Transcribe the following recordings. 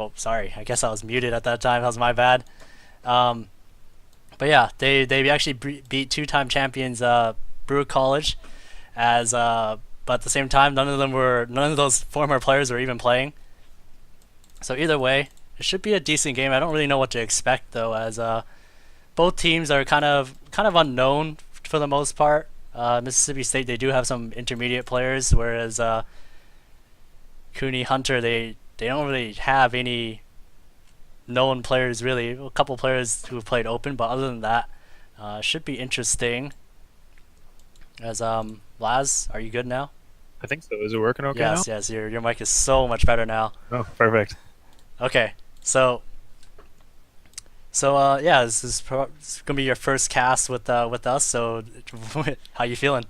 Oh, sorry. I guess I was muted at that time. That was my bad. Um, but yeah, they actually beat two-time champions Brew College, as but at the same time, none of those former players were even playing. So either way, it should be a decent game. I don't really know what to expect though, as both teams are kind of unknown for the most part. Mississippi State, they do have some intermediate players, whereas CUNY Hunter, they don't really have any known players really. A couple players who have played open, but other than that, should be interesting. As Laz, are you good now? I think so. Is it working okay now? Yes. Your mic is so much better now. Oh, perfect. Okay, so yeah, this is gonna be your first cast with us. So, how you feeling?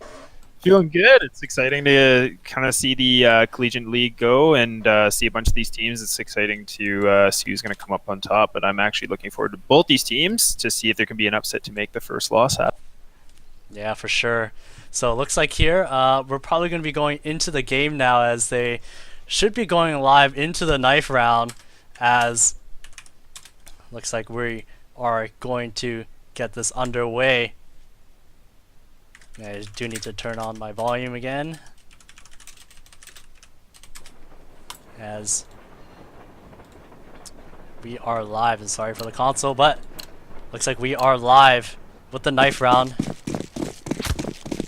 Feeling good. It's exciting to kind of see the Collegiate League go and see a bunch of these teams. It's exciting to see who's going to come up on top. But I'm actually looking forward to both these teams to see if there can be an upset to make the first loss happen. Yeah, for sure. So it looks like here we're probably going to be going into the game now, as they should be going live into the knife round, as looks like we are going to get this underway. I do need to turn on my volume again, as we are live. And sorry for the console, but looks like we are live with the knife round,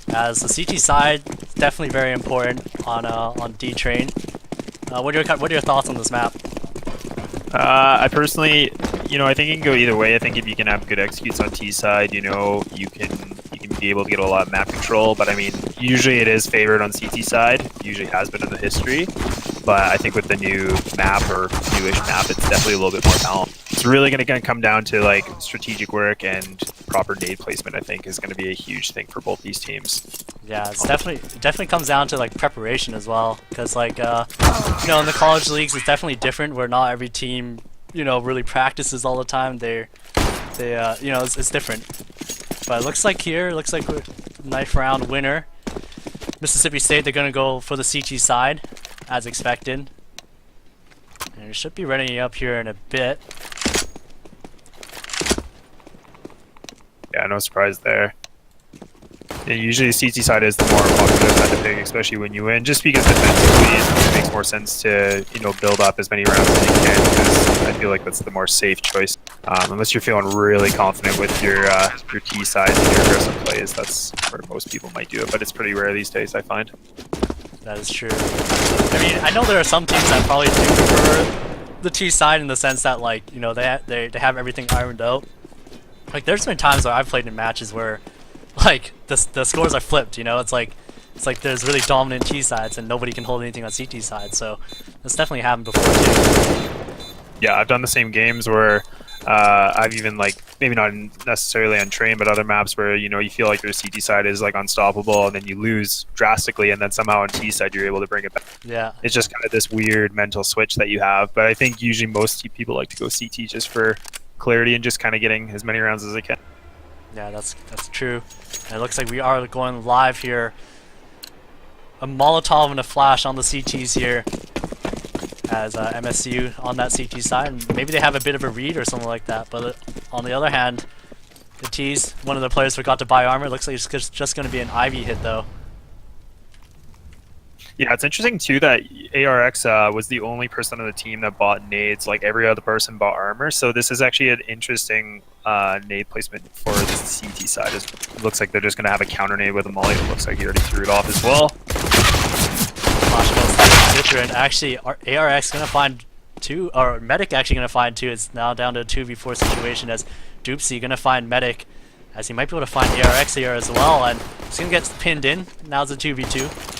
as the CT side is definitely very important on D Train. What are your thoughts on this map? I personally, I think it can go either way. I think if you can have good executes on T side, you can be able to get a lot of map control. But I mean, usually it is favored on CT side. Usually has been in the history. But I think with the new map or newish map, it's definitely a little bit more balanced. It's really going to come down to like strategic work and proper nade placement. I think is going to be a huge thing for both these teams. Yeah, it definitely comes down to like preparation as well, because like in the college leagues it's definitely different, where not every team really practices all the time. It's different. But it looks like we're knife round winner. Mississippi State, they're gonna go for the CT side, as expected. And it should be ready up here in a bit. Yeah, no surprise there. Yeah, usually the CT side is the more popular side to pick, especially when you win, just because defensively it makes more sense to build up as many rounds as you can, because I feel like that's the more safe choice. Unless you're feeling really confident with your T side and your aggressive plays, that's where most people might do it, but it's pretty rare these days, I find. That is true. I mean, I know there are some teams that probably do prefer the T side, in the sense that they have everything ironed out. Like there's been times where I've played in matches where like the scores are flipped. It's like there's really dominant T sides and nobody can hold anything on CT side. So that's definitely happened before too. Yeah, I've done the same games where I've even maybe not necessarily on train, but other maps where you feel like your CT side is like unstoppable, and then you lose drastically, and then somehow on T side you're able to bring it back. Yeah, it's just kind of this weird mental switch that you have. But I think usually most people like to go CT just for clarity and just kind of getting as many rounds as they can. Yeah, that's true. And it looks like we are going live here. A Molotov and a flash on the CTs here, as MSU on that CT side. And maybe they have a bit of a read or something like that. But on the other hand, the T's, one of the players forgot to buy armor. Looks like it's just going to be an Ivy hit though. Yeah, it's interesting too that ARX was the only person on the team that bought nades. Like every other person bought armor. So this is actually an interesting nade placement for the CT side. It looks like they're just going to have a counter nade with a molly. It looks like he already threw it off as well. And actually, ARX going to find two, or Medic actually going to find two. It's now down to a 2v4 situation, as Doopsy going to find Medic, as he might be able to find ARX here as well. And he's going to get pinned in. Now it's a 2v2.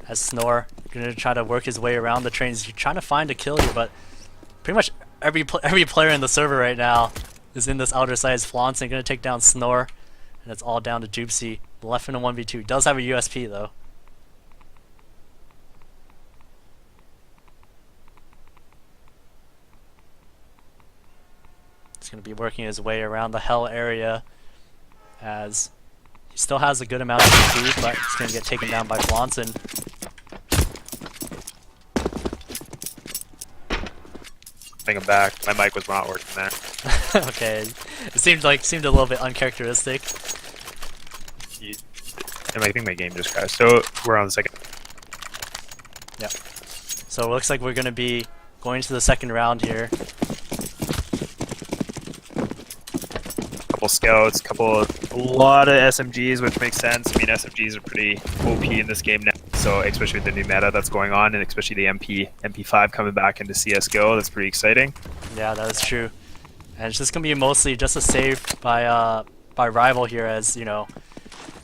As Snore gonna try to work his way around the trains. He's trying to find a kill here, but pretty much every player in the server right now is in this outer side. Flaunting gonna take down Snore, and it's all down to Doopsy. Left in a 1v2. Does have a USP though. He's gonna be working his way around the hell area, as he still has a good amount of HP, but he's gonna get taken down by Flaunton. Bring him back. My mic was not working there. Okay, it seemed a little bit uncharacteristic. And I think my game just crashed. So we're on the second. Yeah. So it looks like we're gonna be going to the second round here. Couple scouts, a lot of SMGs, which makes sense. I mean, SMGs are pretty OP in this game now. So especially with the new meta that's going on, and especially the MP5 coming back into CSGO, that's pretty exciting. Yeah, that is true. And it's just gonna be mostly just a save by Rival here, as you know,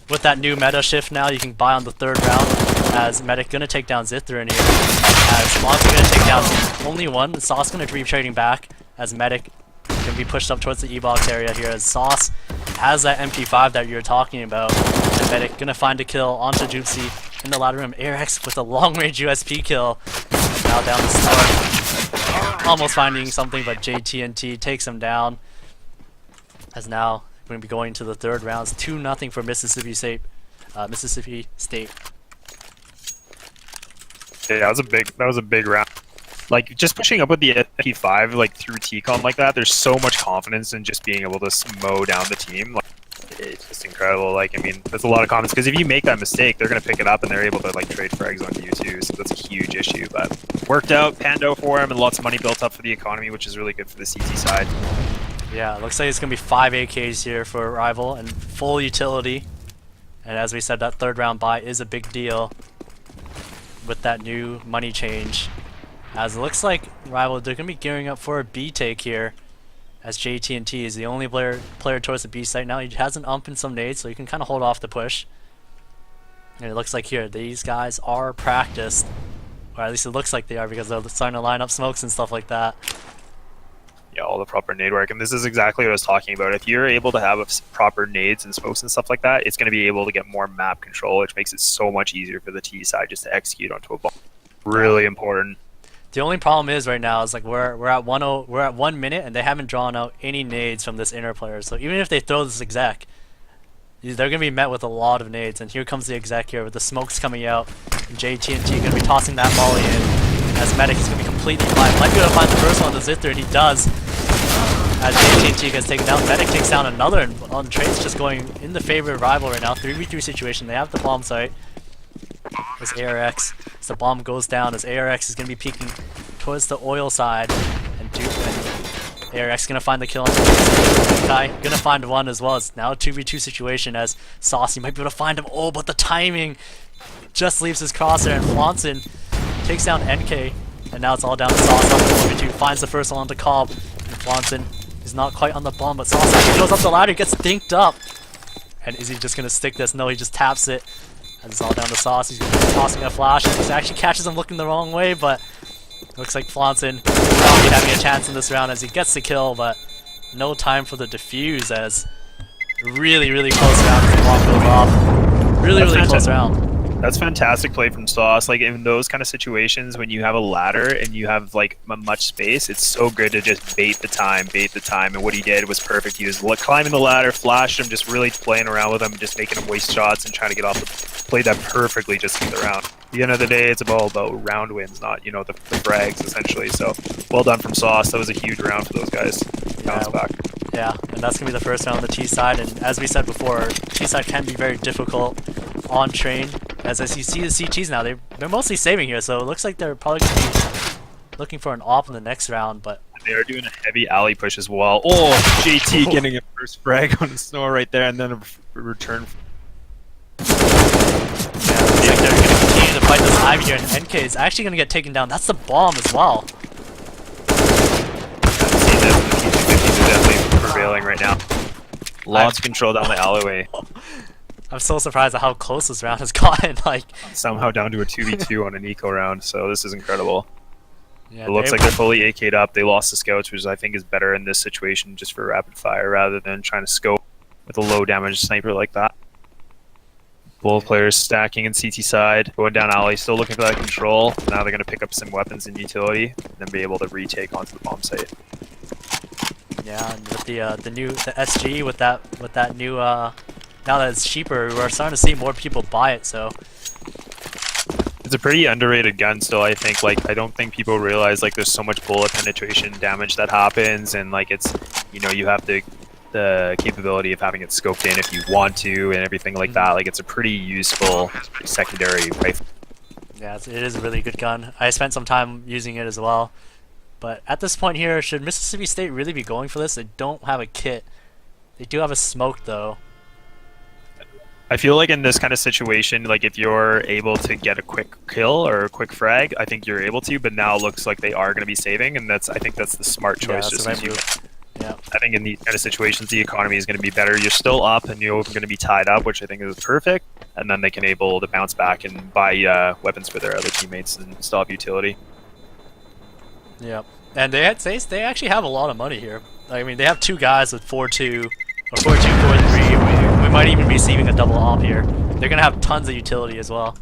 with that new meta shift now, you can buy on the third round. As Medic gonna take down Zithra in here, as Monster gonna take down only one. Sauce gonna be trading back, as Medic gonna be pushed up towards the E-box area here, as Sauce has that MP5 that you were talking about, and Medic gonna find a kill onto Jupsy in the ladder room. AirX with a long-range USP kill, and now down the start, almost finding something, but JTNT takes him down, as now we're gonna be going to the third round. It's 2-0 for Mississippi State. Yeah, that was a big round. Like, just pushing up with the MP5 like through TCOM like that, there's so much confidence in just being able to mow down the team. Like, it's just incredible. Like, I mean, there's a lot of confidence, because if you make that mistake, they're gonna pick it up and they're able to like trade frags onto you too. So that's a huge issue. But worked out, panned out for him, and lots of money built up for the economy, which is really good for the CT side. Yeah, it looks like it's gonna be 5 AKs here for Rival and full utility. And as we said, that third round buy is a big deal with that new money change. As it looks like Rival, they're gonna be gearing up for a B take here, as JTNT is the only player towards the B site now. He has an ump and some nades, so you can kind of hold off the push. And it looks like here these guys are practiced, or at least it looks like they are, because they're starting to line up smokes and stuff like that. Yeah, all the proper nade work, and this is exactly what I was talking about. If you're able to have proper nades and smokes and stuff like that, it's going to be able to get more map control, which makes it so much easier for the T side just to execute onto a ball. Really important. The only problem is right now is like we're at 1 minute and they haven't drawn out any nades from this inner player. So even if they throw this exec, they're gonna be met with a lot of nades. And here comes the exec here with the smokes coming out. And JTNT gonna be tossing that volley in. As Medic is gonna be completely blind. Might be able to find the first one to Zither, and he does. As JTNT gets taken down, Medic takes down another, and on trades just going in the favor of Rival right now. 3v3 situation. They have the bomb site. As ARX, as the bomb goes down, as ARX is going to be peeking towards the oil side, and ARX is going to find the kill on Kai, going to find one as well. It's now a 2v2 situation, as Saucy might be able to find him. Oh, but the timing just leaves his crosshair, and Flanson takes down NK, and now it's all down to Sauce on the 1v2, finds the first one onto Cobb, and Flanson is not quite on the bomb, but Sauce actually goes up the ladder, gets dinked up, and is he just going to stick this? No, he just taps it. And it's all down to Sauce. He's tossing a flash, and he actually catches him looking the wrong way, but looks like Flanson probably having a chance in this round as he gets the kill, but no time for the defuse, as really close round as the bomb goes off. Really close round. That's fantastic play from Sauce. Like, in those kind of situations when you have a ladder and you have like much space, it's so good to just bait the time. And what he did was perfect. He was climbing the ladder, flashed him, just really playing around with him, just making him waste shots and trying to get off the played that perfectly just to get the round. At the end of the day, it's all about round wins, not, you know, the frags essentially. So well done from Sauce. That was a huge round for those guys. Bounce back. Yeah, and that's gonna be the first round on the T side, and as we said before, T side can be very difficult on train. As you see the CTs now, they're mostly saving here, so it looks like they're probably gonna be looking for an op in the next round, but they are doing a heavy alley push as well. Oh, JT getting a first frag on the snow right there, and then a return. Yeah, looks like they're gonna continue to fight this Ivy here, and NK is actually gonna get taken down. That's the bomb as well. Definitely prevailing right now. Lots of control down the alleyway. I'm so surprised at how close this round has gotten. Like, somehow down to a 2v2 on an eco round, so this is incredible. Yeah, it looks like they're fully AK'd up. They lost the scouts, which I think is better in this situation, just for rapid fire rather than trying to scope with a low damage sniper like that. Both players stacking in CT side, going down alley, still looking for that control. Now they're going to pick up some weapons and utility, and then be able to retake onto the bomb site. Yeah, and with the SG with that new now that it's cheaper, we're starting to see more people buy it. So It's a pretty underrated gun still, I think. Like, I don't think people realize, like, there's so much bullet penetration damage that happens, and, like, it's, you know, you have the capability of having it scoped in if you want to, and everything like that. Like, it's a pretty useful secondary rifle. Yeah, it is a really good gun. I spent some time using it as well. But at this point here, should Mississippi State really be going for this? They don't have a kit. They do have a smoke, though. I feel like in this kind of situation, like if you're able to get a quick kill or a quick frag, I think you're able to. But now it looks like they are going to be saving, and I think that's the smart choice. Yeah, that's the right move. Yeah. I think in these kind of situations, the economy is going to be better. You're still up, and you're going to be tied up, which I think is perfect. And then they can able to bounce back and buy weapons for their other teammates and still have utility. Yeah, and they actually have a lot of money here. I mean, they have 2 guys with 4-2 or 4-2, 4-3. We might even be receiving a double op here. They're gonna have tons of utility as well.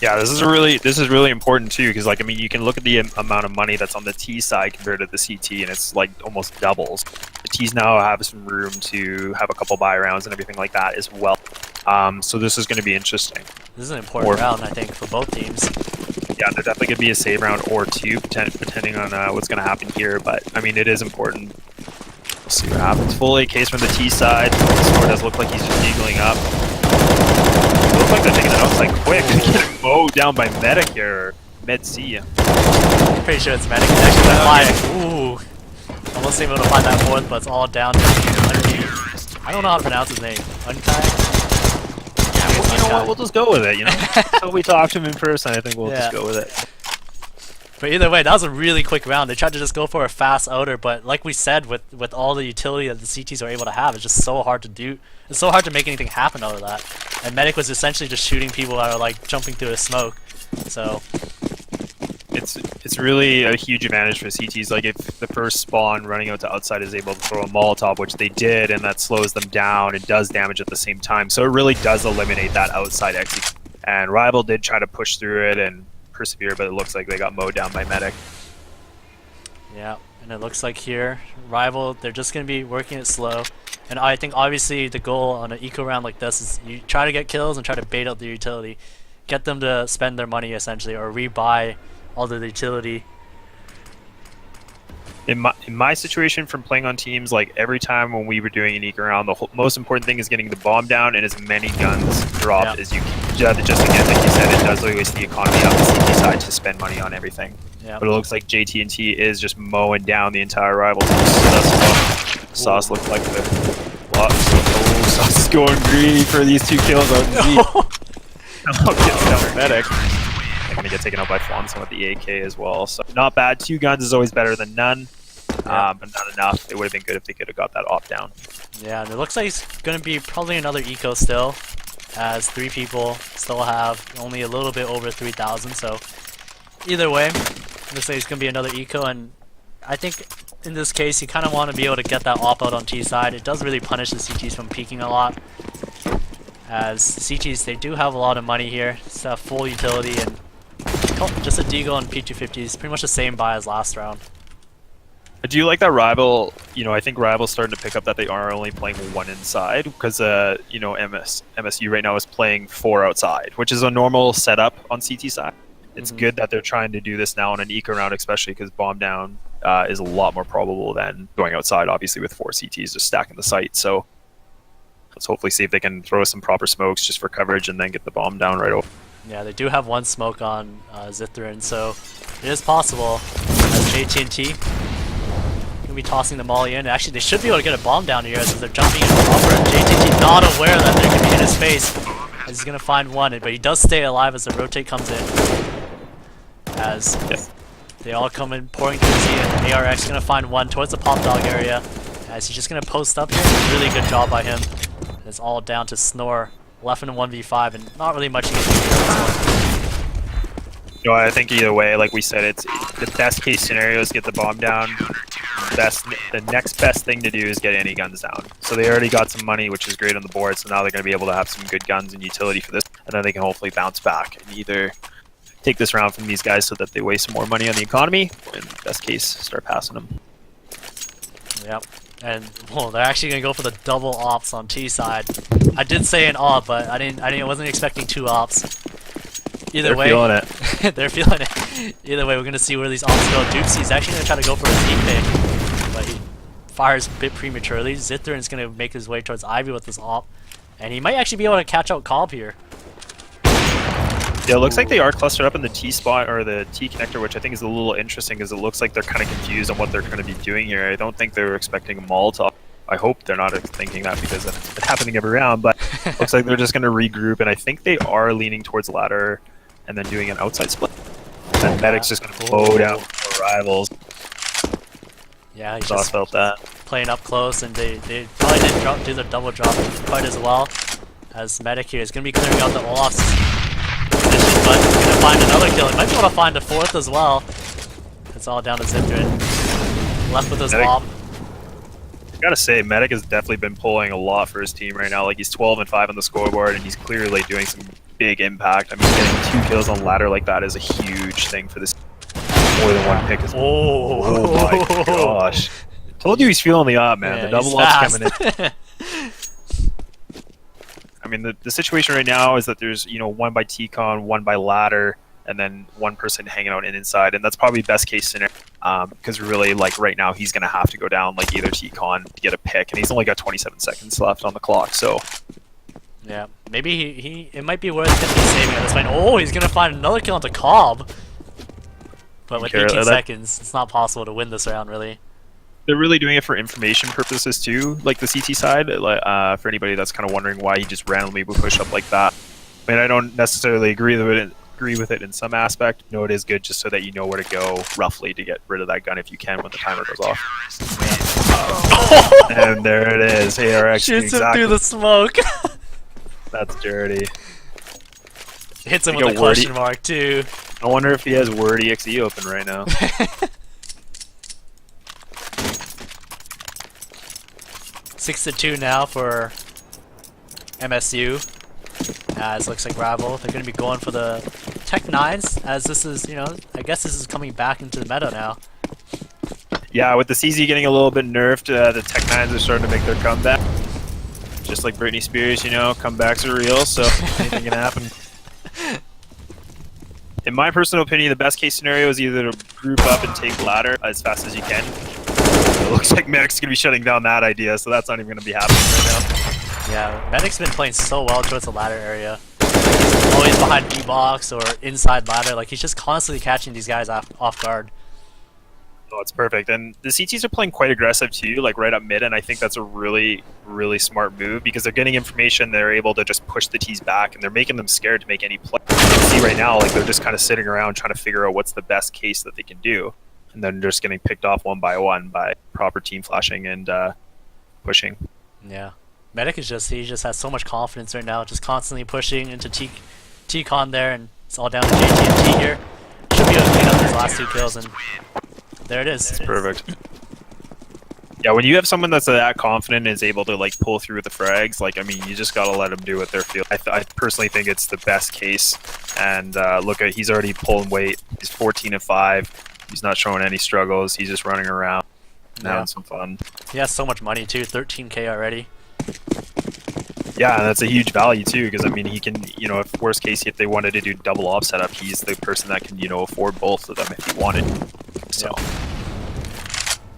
Yeah, this is really important too, because like I mean, you can look at the amount of money that's on the T side compared to the CT, and it's like almost doubles. The T's now have some room to have a couple buy rounds and everything like that as well. So this is going to be interesting. This is an important round, I think, for both teams. Yeah, there's definitely going to be a save round or 2, depending on what's going to happen here. But I mean, it is important. We'll see what happens. Full AKs from the T side. The score does look like he's just eagling up. It looks like they're taking it outside quick. Getting mowed down by Medic here. Med C. Pretty sure it's Medic. He's actually flying. Ooh. Almost able to find that 4th, but it's all down to I don't know how to pronounce his name. Unkai? Yeah, well, you know what? We'll just go with it, you know? Until we talk to him in person, I think we'll just go with it. But either way, that was a really quick round. They tried to just go for a fast outer, but like we said, with all the utility that the CTs are able to have, it's just so hard to do. It's so hard to make anything happen out of that. And Medic was essentially just shooting people that are like jumping through a smoke. So it's really a huge advantage for CTs. Like if the first spawn running out to outside is able to throw a Molotov, which they did, and that slows them down, it does damage at the same time. So it really does eliminate that outside exit. And Rival did try to push through it and persevere, but it looks like they got mowed down by Medic. Yeah, and it looks like here, Rival, they're just going to be working it slow. And I think obviously the goal on an eco round like this is you try to get kills and try to bait out the utility. Get them to spend their money essentially, or rebuy all the utility. In my situation from playing on teams, like every time when we were doing an eco round, the most important thing is getting the bomb down and as many guns dropped as you can. Just again, like you said, it does always the economy on the CT side to spend money on everything. But it looks like JT&T is just mowing down the entire rival team. So that's what Sauce looks like the blocks. Oh, Sauce is going greedy for these 2 kills out in Z. Gets down Medic. They're going to get taken out by Fonson with the AK as well. So not bad. 2 guns is always better than none. But not enough. It would have been good if they could have got that op down. Yeah, and it looks like it's going to be probably another eco still, as 3 people still have only a little bit over 3,000. So either way, looks like it's going to be another eco, and I think in this case you kind of want to be able to get that op out on T side. It does really punish the CTs from peeking a lot, as CTs, they do have a lot of money here. It's full utility, and just a Deagle and P250 is pretty much the same buy as last round. I do like that Rival, you know, I think Rival's starting to pick up that they are only playing 1 inside, because, you know, MSU right now is playing 4 outside, which is a normal setup on CT side. It's good that they're trying to do this now on an eco round, especially because bomb down is a lot more probable than going outside, obviously, with 4 CTs just stacking the site. So let's hopefully see if they can throw some proper smokes just for coverage and then get the bomb down right over. Yeah, they do have 1 smoke on Zithrin, so it is possible as JT&T be tossing the molly in. Actually, they should be able to get a bomb down here as they're jumping in over. JTT not aware that they're going to be in his face as he's going to find 1, but he does stay alive as the rotate comes in. As they all come in pouring towards Z, and ARX going to find 1 towards the pop dog area as he's just going to post up here. Really good job by him. It's all down to Snore, left in a 1v5, and not really much he can do here on this one. You know, I think either way, like we said, it's the best case scenario is get the bomb down. The next best thing to do is get any guns down. So they already got some money, which is great on the board. So now they're going to be able to have some good guns and utility for this, and then they can hopefully bounce back and either take this round from these guys so that they waste some more money on the economy, or in best case, start passing them. Yep. And well, they're actually gonna go for the double ops on T side. I did say an op, but I wasn't expecting 2 ops. Either way, feeling it. they're feeling it. Either way, we're gonna see where these ops go. Doopsy's actually gonna try to go for a Z pick, but he fires a bit prematurely. Zithrin's gonna make his way towards Ivy with this op, and he might actually be able to catch out Cobb here. Yeah, it looks like they are clustered up in the T spot or the T connector, which I think is a little interesting because it looks like they're kind of confused on what they're going to be doing here. I don't think they were expecting a Molotov. I hope they're not thinking that because it's been happening every round, but looks like they're just going to regroup, and I think they are leaning towards ladder and then doing an outside split. And Medic's just going to blow down for rivals. Yeah, he's just felt that. Playing up close, and they probably didn't do the double drop quite as well as Medic here is going to be clearing out the Olaf's position, but he's going to find another kill. He might be able to find a 4th as well. It's all down to Zithrin. Left with his op. I gotta say, Medic has definitely been pulling a lot for his team right now. Like, he's 12-5 on the scoreboard, and he's clearly doing some big impact. I mean, getting 2 kills on ladder like that is a huge thing for this. More than 1 pick is. Oh my gosh! Told you he's feeling the op, man. Yeah, the double op's coming in. I mean, the situation right now is that there's 1 by TCon, 1 by ladder, and then 1 person hanging out inside, and that's probably best case scenario. Because really, like right now, he's gonna have to go down like either TCon to get a pick, and he's only got 27 seconds left on the clock. So yeah, maybe it might be worth 50 saving at this point. Oh, he's gonna find another kill onto Cobb. But with 18 seconds, it's not possible to win this round, really. They're really doing it for information purposes too, like the CT side. For anybody that's kind of wondering why he just randomly would push up like that. I mean, I don't necessarily agree with it in some aspect. No, it is good just so that you know where to go roughly to get rid of that gun if you can when the timer goes off. And there it is. ARX shoots him through the smoke. That's dirty. Hits him with a question mark too. I wonder if he has Word EXE open right now. 6-2 now for MSU. As looks like Rival, they're going to be going for the Tech 9s, as this is, I guess this is coming back into the meta now. Yeah, with the CZ getting a little bit nerfed, the Tech 9s are starting to make their comeback. Just like Britney Spears, comebacks are real, so anything can happen. In my personal opinion, the best case scenario is either to group up and take ladder as fast as you can. It looks like Medic's going to be shutting down that idea, so that's not even going to be happening right now. Yeah, Medic's been playing so well towards the ladder area. He's always behind B-box or inside ladder. Like, he's just constantly catching these guys off guard. Oh, it's perfect. And the CTs are playing quite aggressive too, like right up mid, and I think that's a really, really smart move because they're getting information, they're able to just push the Ts back, and they're making them scared to make any play. You can see right now, like, they're just kind of sitting around trying to figure out what's the best case that they can do, and then just getting picked off one by one by proper team flashing and pushing. Yeah. Medic is he just has so much confidence right now, just constantly pushing into T-Con there, and it's all down to JT&T here. Should be able to clean up his last 2 kills, and there it is. It's perfect. Yeah, when you have someone that's that confident and is able to like pull through the frags, like, I mean, you just gotta let them do what they're feeling. I personally think it's the best case, and look at, he's already pulling weight. He's 14-5. He's not showing any struggles. He's just running around, having some fun. He has so much money too, 13K already. Yeah, and that's a huge value too, because I mean, he can, if worst case, if they wanted to do double off setup, he's the person that can, afford both of them if he wanted. So,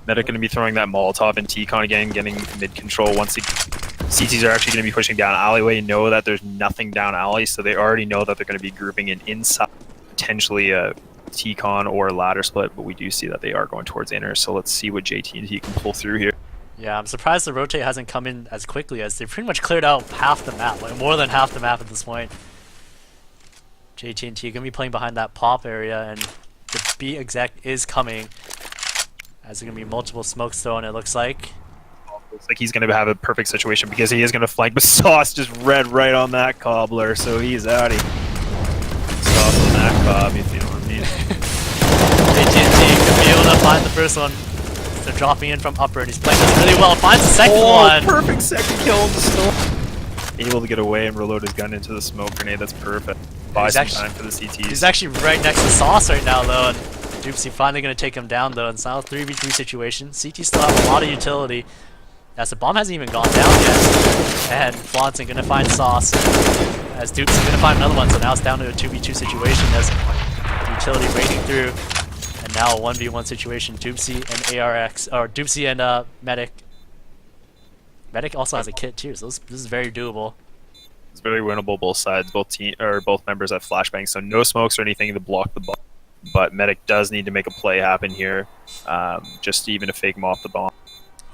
Medic going to be throwing that Molotov and TCon again, getting mid control once the CTs are actually going to be pushing down alleyway. Know that there's nothing down alley, so they already know that they're going to be grouping in inside, potentially a TCon or a ladder split, but we do see that they are going towards inner, so let's see what JT&T can pull through here. Yeah, I'm surprised the rotate hasn't come in as quickly, as they've pretty much cleared out half the map, like more than half the map at this point. JT&T going to be playing behind that pop area, and the B exec is coming, as there's going to be multiple smokes thrown, it looks like. Looks like he's going to have a perfect situation because he is going to flank, but Sauce just read right on that cobbler, so he's outie. Sauce on that cob, if you know what I mean. JT&T could be able to find the first one. They're dropping in from upper, and he's playing this really well. Finds the second one. Perfect second kill in the snow. Able to get away and reload his gun into the smoke grenade. That's perfect. Buy some time for the CTs. He's actually right next to Sauce right now, though. And Doopsy finally going to take him down, though. It's now a 3v3 situation. CT still have a lot of utility. As the bomb hasn't even gone down yet. And Flaunting gonna find Sauce. As Duke's gonna find another one, so now it's down to a 2v2 situation as Utility waiting through. And now a 1v1 situation, Doopsy and ARX, or Doopsy and Medic. Medic also has a kit too, so this is very doable. It's very winnable both sides. Both members have flashbangs, so no smokes or anything to block the bomb. But Medic does need to make a play happen here, just even to fake him off the bomb.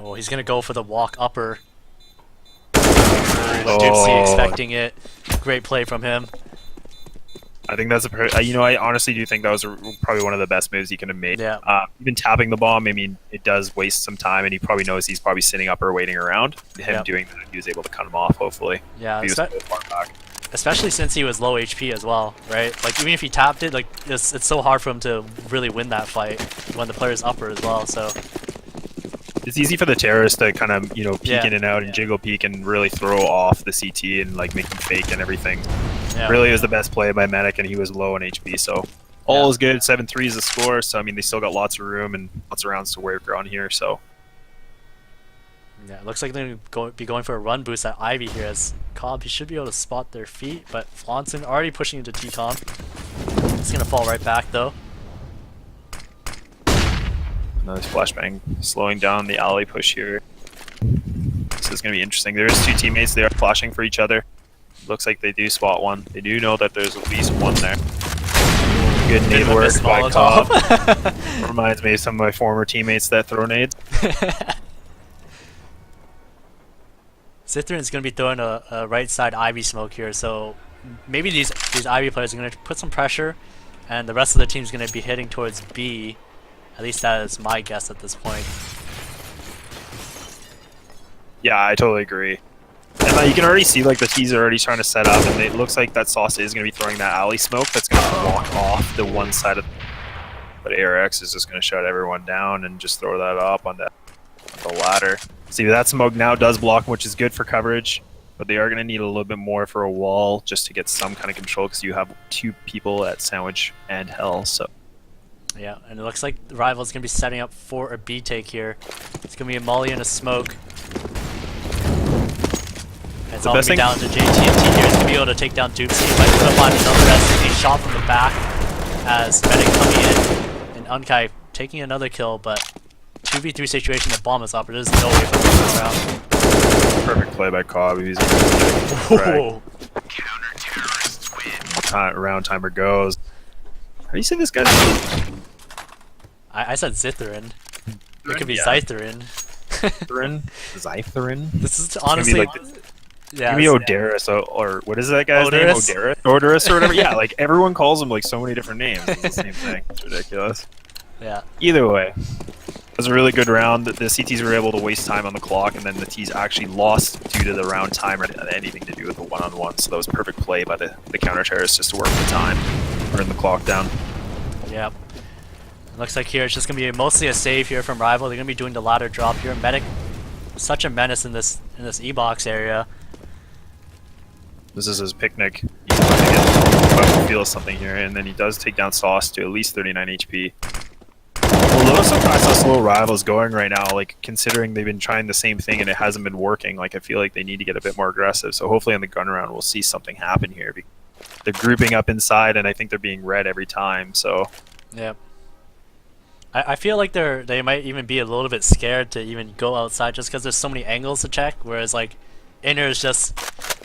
Oh, he's gonna go for the walk upper. Doopsy expecting it. Great play from him. I think that's I honestly do think that was probably one of the best moves he could have made. Yeah. Even tapping the bomb, I mean, it does waste some time, and he probably knows he's probably sitting up or waiting around. Him doing that, he was able to cut him off, hopefully. Yeah, he was so far back. Especially since he was low HP as well, right? Like, even if he tapped it, like, it's so hard for him to really win that fight when the player's upper as well, so... It's easy for the terrorist to kind of, peek in and out and jiggle peek and really throw off the CT and, like, make him fake and everything. Yeah. Really was the best play by Medic, and he was low on HP, so... All is good, 7-3 is the score, so, I mean, they still got lots of room and lots of rounds to work on here, so... Yeah, it looks like they're going to be going for a run boost at Ivy here, as Cobb, he should be able to spot their feet, but Flaunton already pushing into T-Tom. It's going to fall right back, though. Nice flashbang, slowing down the alley push here. This is going to be interesting. There's two teammates, they are flashing for each other. Looks like they do spot one. They do know that there's at least one there. Good nade work by Cobb. Reminds me of some of my former teammates that throw nades. Zithran's going to be throwing a right side Ivy smoke here, so maybe these Ivy players are going to put some pressure, and the rest of the team is going to be heading towards B. At least that is my guess at this point. Yeah, I totally agree. And you can already see like the T's are already trying to set up, and it looks like that Sauce is going to be throwing that alley smoke that's going to block off the one side of. But ARX is just going to shut everyone down and just throw that up on the ladder. See, that smoke now does block, which is good for coverage, but they are going to need a little bit more for a wall just to get some kind of control, because you have two people at Sandwich and Hell. So. Yeah, and it looks like the Rival's going to be setting up for a B take here. It's going to be a Molly and a smoke. And it's all going to be down to JTNT here. He's going to be able to take down Doopsy. He might be able to find another SCD shot from the back as Medic coming in, and Unkai taking another kill, but 2v3 situation, the bomb is up. There's no way for this round. Perfect play by Cobb. He's Counter-terrorists win. Round timer goes. How do you say this guy's name? I said Zithran. It could be Zytherin. Zytherin? This is honestly... Like maybe Odaris, or what is that guy's name? Odaris? Odaris or whatever? Yeah, like everyone calls him like so many different names. It's the same thing. It's ridiculous. Yeah. Either way, it was a really good round. The CTs were able to waste time on the clock, and then the Ts actually lost due to the round timer and anything to do with the one-on-one. So that was perfect play by the counter-terrorists just to work the time, burn the clock down. Yep. Looks like here it's just going to be mostly a save here from Rival. They're going to be doing the ladder drop here. Medic, such a menace in this E-box area. This is his picnic. He's going to feel something here, and then he does take down Sauce to at least 39 HP. A little surprised how slow Rival's going right now, like considering they've been trying the same thing and it hasn't been working. Like I feel like they need to get a bit more aggressive. So hopefully on the gun round we'll see something happen here. They're grouping up inside, and I think they're being read every time. So yeah, I feel like they might even be a little bit scared to even go outside just because there's so many angles to check. Whereas like inner is just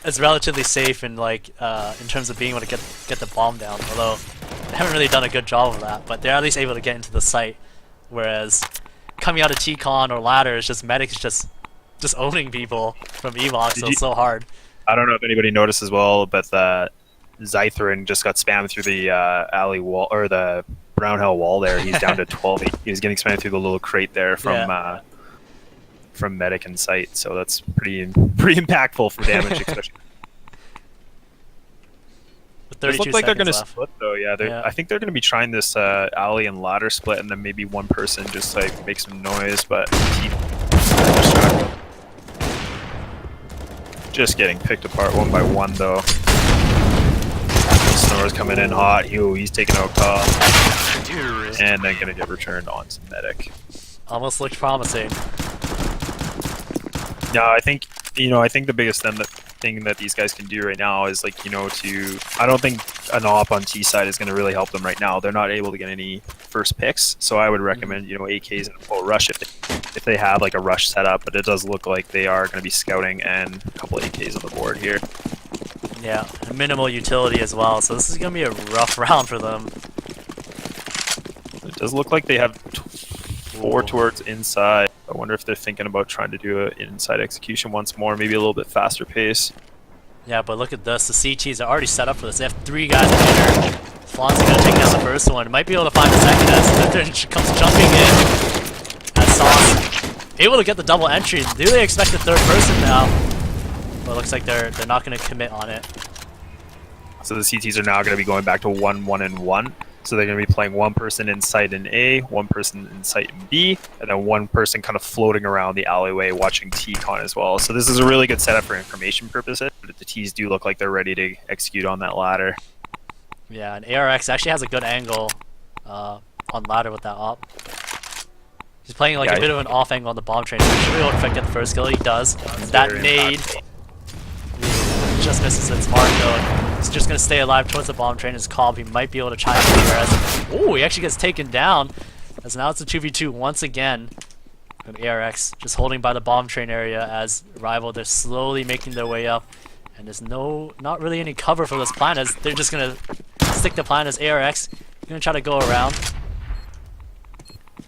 it's relatively safe in like in terms of being able to get the bomb down. Although they haven't really done a good job of that, but they're at least able to get into the site. Whereas coming out of T-Con or ladder is just Medic's just owning people from Evox, so it's so hard. I don't know if anybody noticed as well, but the Zytherin just got spammed through the alley wall, or the brown hell wall there. He's down to 12. He was getting spammed through the little crate there from Medic and site, so that's pretty impactful for damage, especially. It looks like they're going to split though. Yeah, I think they're going to be trying this alley and ladder split, and then maybe one person just like make some noise, but just getting picked apart one by one though. Snore's coming in hot. He's taking out Cobb, and then going to get returned on some Medic. Almost looked promising. No, I think the biggest thing that these guys can do right now is like I don't think an op on T side is going to really help them right now. They're not able to get any first picks, so I would recommend AKs and a full rush if they have like a rush setup. But it does look like they are going to be scouting and a couple AKs on the board here. Yeah, minimal utility as well. So this is going to be a rough round for them. It does look like they have 4 towards inside. I wonder if they're thinking about trying to do an inside execution once more, maybe a little bit faster pace. Yeah, but look at this. The CTs are already set up for this. They have 3 guys in there. Flaunt's going to take down the first one. Might be able to find the second as Zithrin comes jumping in. As Sauce able to get the double entry. Do they expect the third person now? But it looks like they're not going to commit on it. So the CTs are now going to be going back to 1-1 and 1. So they're going to be playing one person in site in A, one person in site in B, and then one person kind of floating around the alleyway watching TCon as well. So this is a really good setup for information purposes. But the Ts do look like they're ready to execute on that ladder. Yeah, and ARX actually has a good angle on ladder with that op. He's playing like a bit of an off angle on the bomb train. He should be able to get the first kill. He does. That nade just misses its mark though. He's just going to stay alive towards the bomb train. His Cobb, he might be able to chime in here as... Ooh, he actually gets taken down. As now it's a 2v2 once again. And ARX just holding by the bomb train area as Rival, they're slowly making their way up. And there's not really any cover for this plan as they're just going to stick the plan as ARX. Going to try to go around.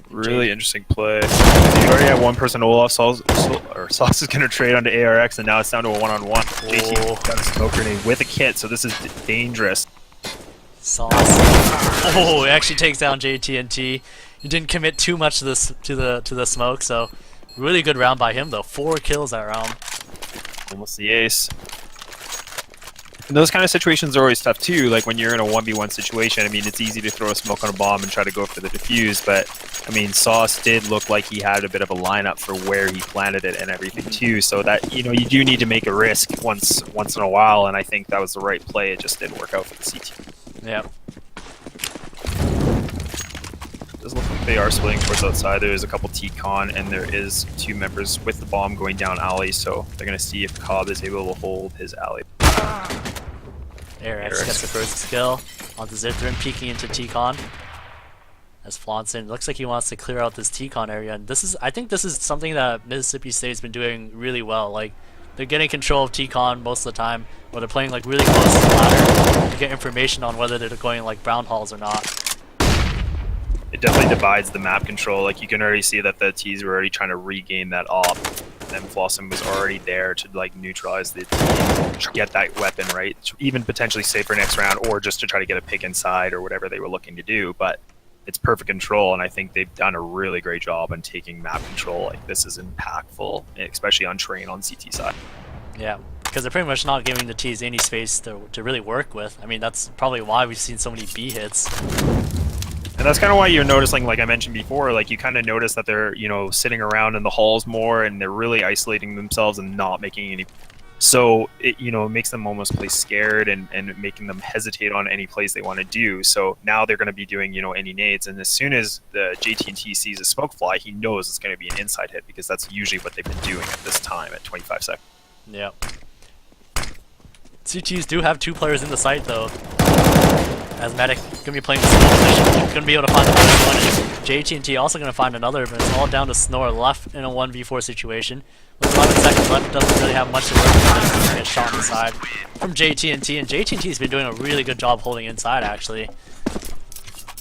Really interesting play. You already have one person Olaf, Sauce is going to trade onto ARX, and now it's down to a one-on-one. JT got a smoke grenade with a kit, so this is dangerous. Sauce. Oh, he actually takes down JT&T. He didn't commit too much to this to the smoke, so really good round by him though. 4 kills that round. Almost the ace. And those kind of situations are always tough too, like when you're in a 1v1 situation. I mean, it's easy to throw a smoke on a bomb and try to go for the defuse, but I mean, Sauce did look like he had a bit of a lineup for where he planted it and everything too, so that, you do need to make a risk once in a while, and I think that was the right play. It just didn't work out for the CT. Yeah. It does look like they are splitting towards outside. There is a couple T-Con, and there is 2 members with the bomb going down alley, so they're going to see if Cobb is able to hold his alley. ARX gets the first kill onto Zithrin, peeking into T-Con. As Flaunson, looks like he wants to clear out this T-Con area, and I think this is something that Mississippi State's been doing really well. Like, they're getting control of T-Con most of the time, or they're playing like really close to the ladder to get information on whether they're going like brown halls or not. It definitely divides the map control. Like, you can already see that the T's were already trying to regain that op, and Flossom was already there to like neutralize the T, to get that weapon, right? Even potentially save for next round, or just to try to get a pick inside or whatever they were looking to do. But it's perfect control, and I think they've done a really great job on taking map control. Like, this is impactful, especially on train on CT side. Yeah, because they're pretty much not giving the T's any space to really work with. I mean, that's probably why we've seen so many B hits. And that's kind of why you're noticing, like I mentioned before, like you kind of notice that they're, sitting around in the halls more, and they're really isolating themselves and not making any. So it, makes them almost play scared and making them hesitate on any plays they want to do. So now they're going to be doing, any nades. And as soon as the JT&T sees a smoke fly, he knows it's going to be an inside hit, because that's usually what they've been doing at this time at 25 seconds. Yeah. CTs do have 2 players in the site though. As Medic gonna be playing the small position, gonna be able to find another one. JT&T also gonna find another, but it's all down to Snore left in a 1v4 situation. With 11 seconds left, doesn't really have much to work with. He's gonna get shot on the side from JT&T, and JT&T's been doing a really good job holding inside actually.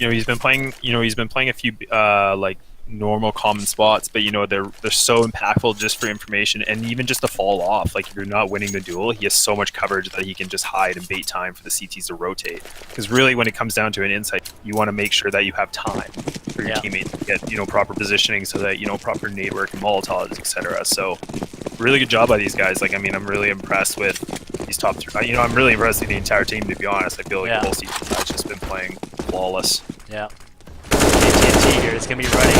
He's been playing. He's been playing a few like normal common spots, but they're so impactful just for information, and even just to fall off. Like, if you're not winning the duel, he has so much coverage that he can just hide and bait time for the CTs to rotate. Because really, when it comes down to an insight, you want to make sure that you have time for your teammate to get proper positioning, so that proper nade work and molotovs, etc. So really good job by these guys. Like, I mean, I'm really impressed with these top 3. I'm really impressed with the entire team, to be honest. I feel like the whole season has just been playing flawless. Yeah. AT&T here is going to be running.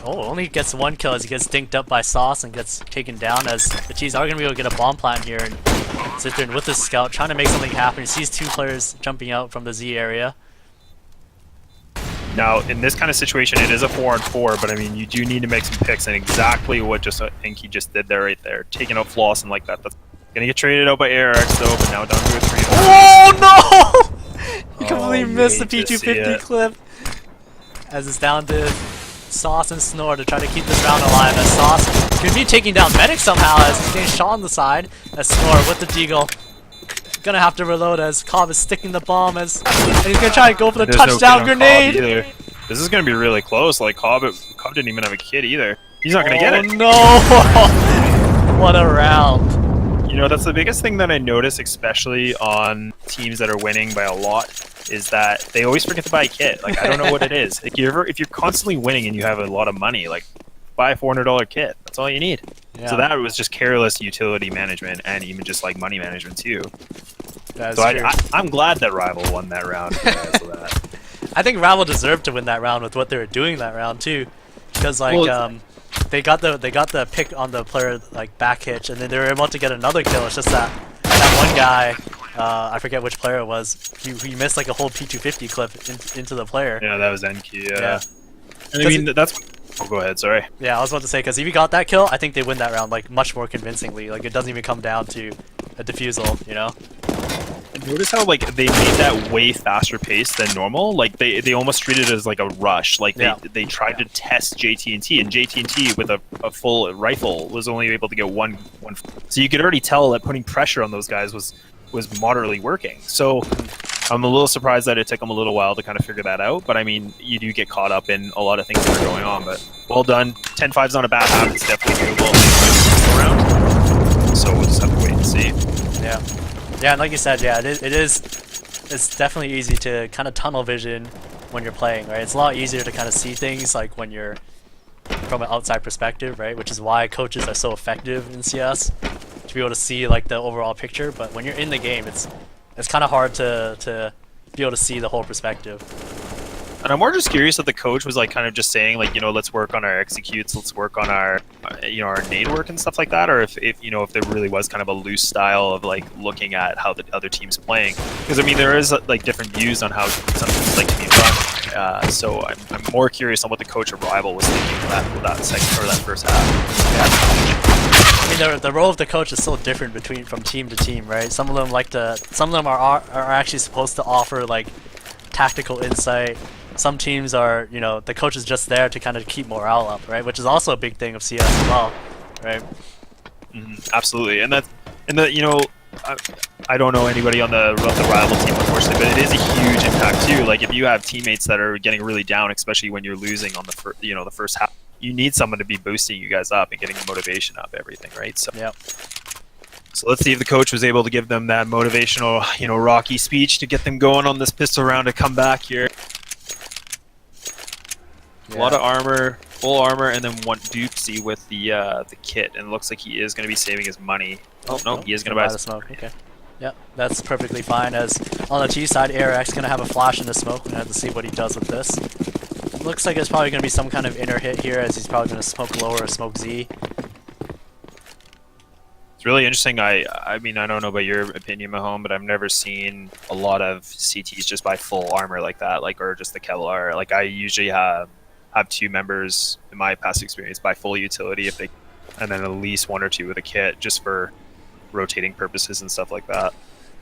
Only gets 1 kill as he gets dinked up by Sauce and gets taken down, as the T's are going to be able to get a bomb plant here and sit there with his scout trying to make something happen. He sees 2 players jumping out from the Z area. Now, in this kind of situation, it is a 4-on-4, but I mean, you do need to make some picks, and exactly what just I think he just did there right there. Taking out Flawson like that. That's going to get traded out by ARX, though, but now down to a 3. Oh, no! You completely missed the P250 clip. As it's down to Sauce and Snore to try to keep this round alive, as Sauce could be taking down Medic somehow as he's getting shot on the side, as Snore with the deagle. Gonna have to reload as Cobb is sticking the bomb and he's gonna try to go for the touchdown grenade. This is gonna be really close. Like Cobb didn't even have a kid either. He's not gonna get it. Oh no! What a round. You know, that's the biggest thing that I notice, especially on teams that are winning by a lot, is that they always forget to buy a kit. Like I don't know what it is. Like if you're constantly winning and you have a lot of money, like buy a $400 kit. That's all you need. Yeah. So that was just careless utility management and even just like money management too. That's so true. I'm glad that Rival won that round. Because of that. I think Rival deserved to win that round with what they were doing that round too, because like they got the pick on the player like back hitch, and then they were able to get another kill. It's just that one guy, I forget which player it was, he missed like a whole P250 clip into the player. Yeah, that was NQ. Yeah. And I mean that's. Oh, go ahead. Sorry. Yeah, I was about to say because if he got that kill, I think they win that round like much more convincingly. Like it doesn't even come down to a defusal, you know. Notice how like they made that way faster pace than normal. Like they almost treated it as like a rush. Like they tried to test JT&T, and JT&T with a full rifle was only able to get one. So you could already tell that putting pressure on those guys was moderately working. So I'm a little surprised that it took them a little while to kind of figure that out. But I mean, you do get caught up in a lot of things that are going on. But well done. 10-5's not a bad habit. It's definitely doable around. So we'll just have to wait and see. Yeah. Yeah, and like you said, yeah, it's definitely easy to kind of tunnel vision when you're playing, right? It's a lot easier to kind of see things like when you're from an outside perspective, right? Which is why coaches are so effective in CS, to be able to see like the overall picture. But when you're in the game, it's kind of hard to be able to see the whole perspective. And I'm more just curious if the coach was like kind of just saying like, you know, let's work on our executes, let's work on our, you know, our nade work and stuff like that, or if you know, if there really was kind of a loose style of like looking at how the other team's playing. Because I mean, there is like different views on how some teams like to be run. So I'm more curious on what the coach of Rival was thinking for that second or that first half. I mean, the role of the coach is so different from team to team, right? Some of them are actually supposed to offer like tactical insight. Some teams are, you know, the coach is just there to kind of keep morale up, right? Which is also a big thing of CS as well, right? Absolutely, and you know, I don't know anybody on the Rival team, unfortunately, but it is a huge impact too. Like if you have teammates that are getting really down, especially when you're losing on the first half, you need someone to be boosting you guys up and getting the motivation up, everything, right? So yeah. So let's see if the coach was able to give them that motivational, you know, Rocky speech to get them going on this pistol round to come back here. Yeah. A lot of armor, full armor, and then one Dupsy with the kit, and it looks like he is going to be saving his money. Oh no, he is going to buy the smoke. Okay. Yeah, that's perfectly fine. As on the T side, ARX going to have a flash in the smoke. We're going to have to see what he does with this. Looks like it's probably going to be some kind of inner hit here, as he's probably going to smoke lower or smoke Z. It's really interesting. I mean, I don't know about your opinion, Mahone, but I've never seen a lot of CTs just buy full armor like that, like, or just the Kevlar. Like I usually have two members in my past experience buy full utility if they, and then at least one or two with a kit just for rotating purposes and stuff like that.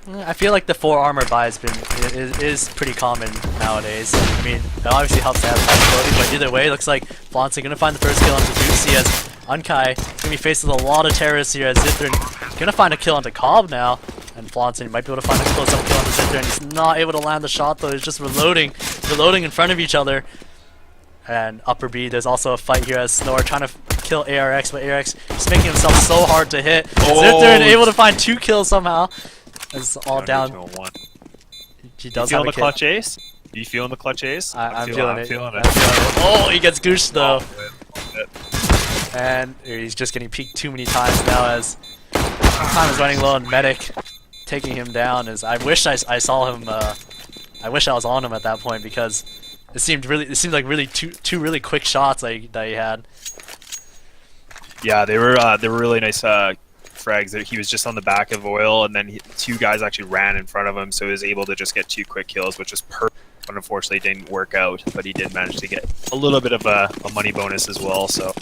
I feel like the 4 armor buy is pretty common nowadays. I mean, it obviously helps to have flexibility, but either way, it looks like Flonson going to find the first kill onto Doozy as Unkai is going to be faced with a lot of terrorists here as Zithrin going to find a kill onto Cobb now. And Flonson might be able to find a close-up kill onto Zithrin, and he's not able to land the shot though. He's just reloading in front of each other. And upper B, there's also a fight here as Snore trying to kill ARX, but ARX just making himself so hard to hit. Zithrin able to find 2 kills somehow. It's all down. He does have a the clutch ace? Are you feeling the clutch ace? I'm feeling it. Oh, he gets gooshed though. And he's just getting peeked too many times now as time is running low on Medic, taking him down. As I wish I saw him. I wish I was on him at that point because it seemed like really two really quick shots that he had. Yeah, they were really nice frags. He was just on the back of Oil, and then 2 guys actually ran in front of him, so he was able to just get 2 quick kills, which was perfect. but unfortunately it didn't work out. But he did manage to get a little bit of a money bonus as well. So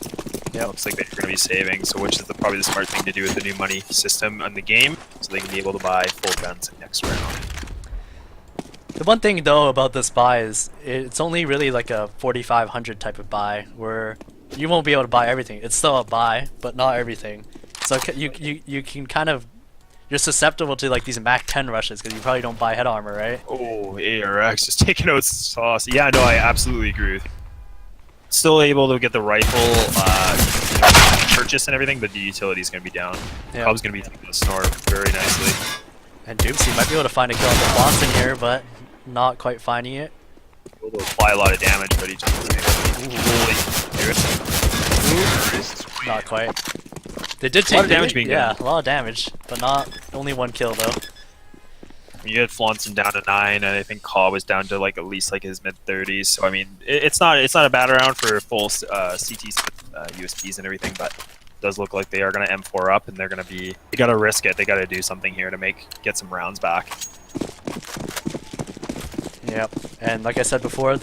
yeah, looks like they're going to be saving. So which is probably the smart thing to do with the new money system on the game, so they can be able to buy full guns next round. The one thing though about this buy is it's only really like a 4,500 type of buy where you won't be able to buy everything. It's still a buy, but not everything. So you can kind of, you're susceptible to like these Mach 10 rushes because you probably don't buy head armor, right? Oh, ARX just taking out sauce. Yeah, no, I absolutely agree with you. Still able to get the rifle purchase and everything, but the utility is going to be down. Yeah. Cobb's going to be taking the snore very nicely. And Doopsy might be able to find a kill on the boss in here, but not quite finding it. Able to apply a lot of damage, but he just not quite. They did take a lot of damage being yeah, done. a lot of damage, but not only one kill though. You had Flaunson down to 9, and I think Cobb was down to like at least like his mid 30s. So I mean, it's not a bad round for full CTs, USPs and everything, but it does look like they are going to M4 up, and they're going to be. They got to risk it. They got to do something here to get some rounds back. Yep, and like I said before,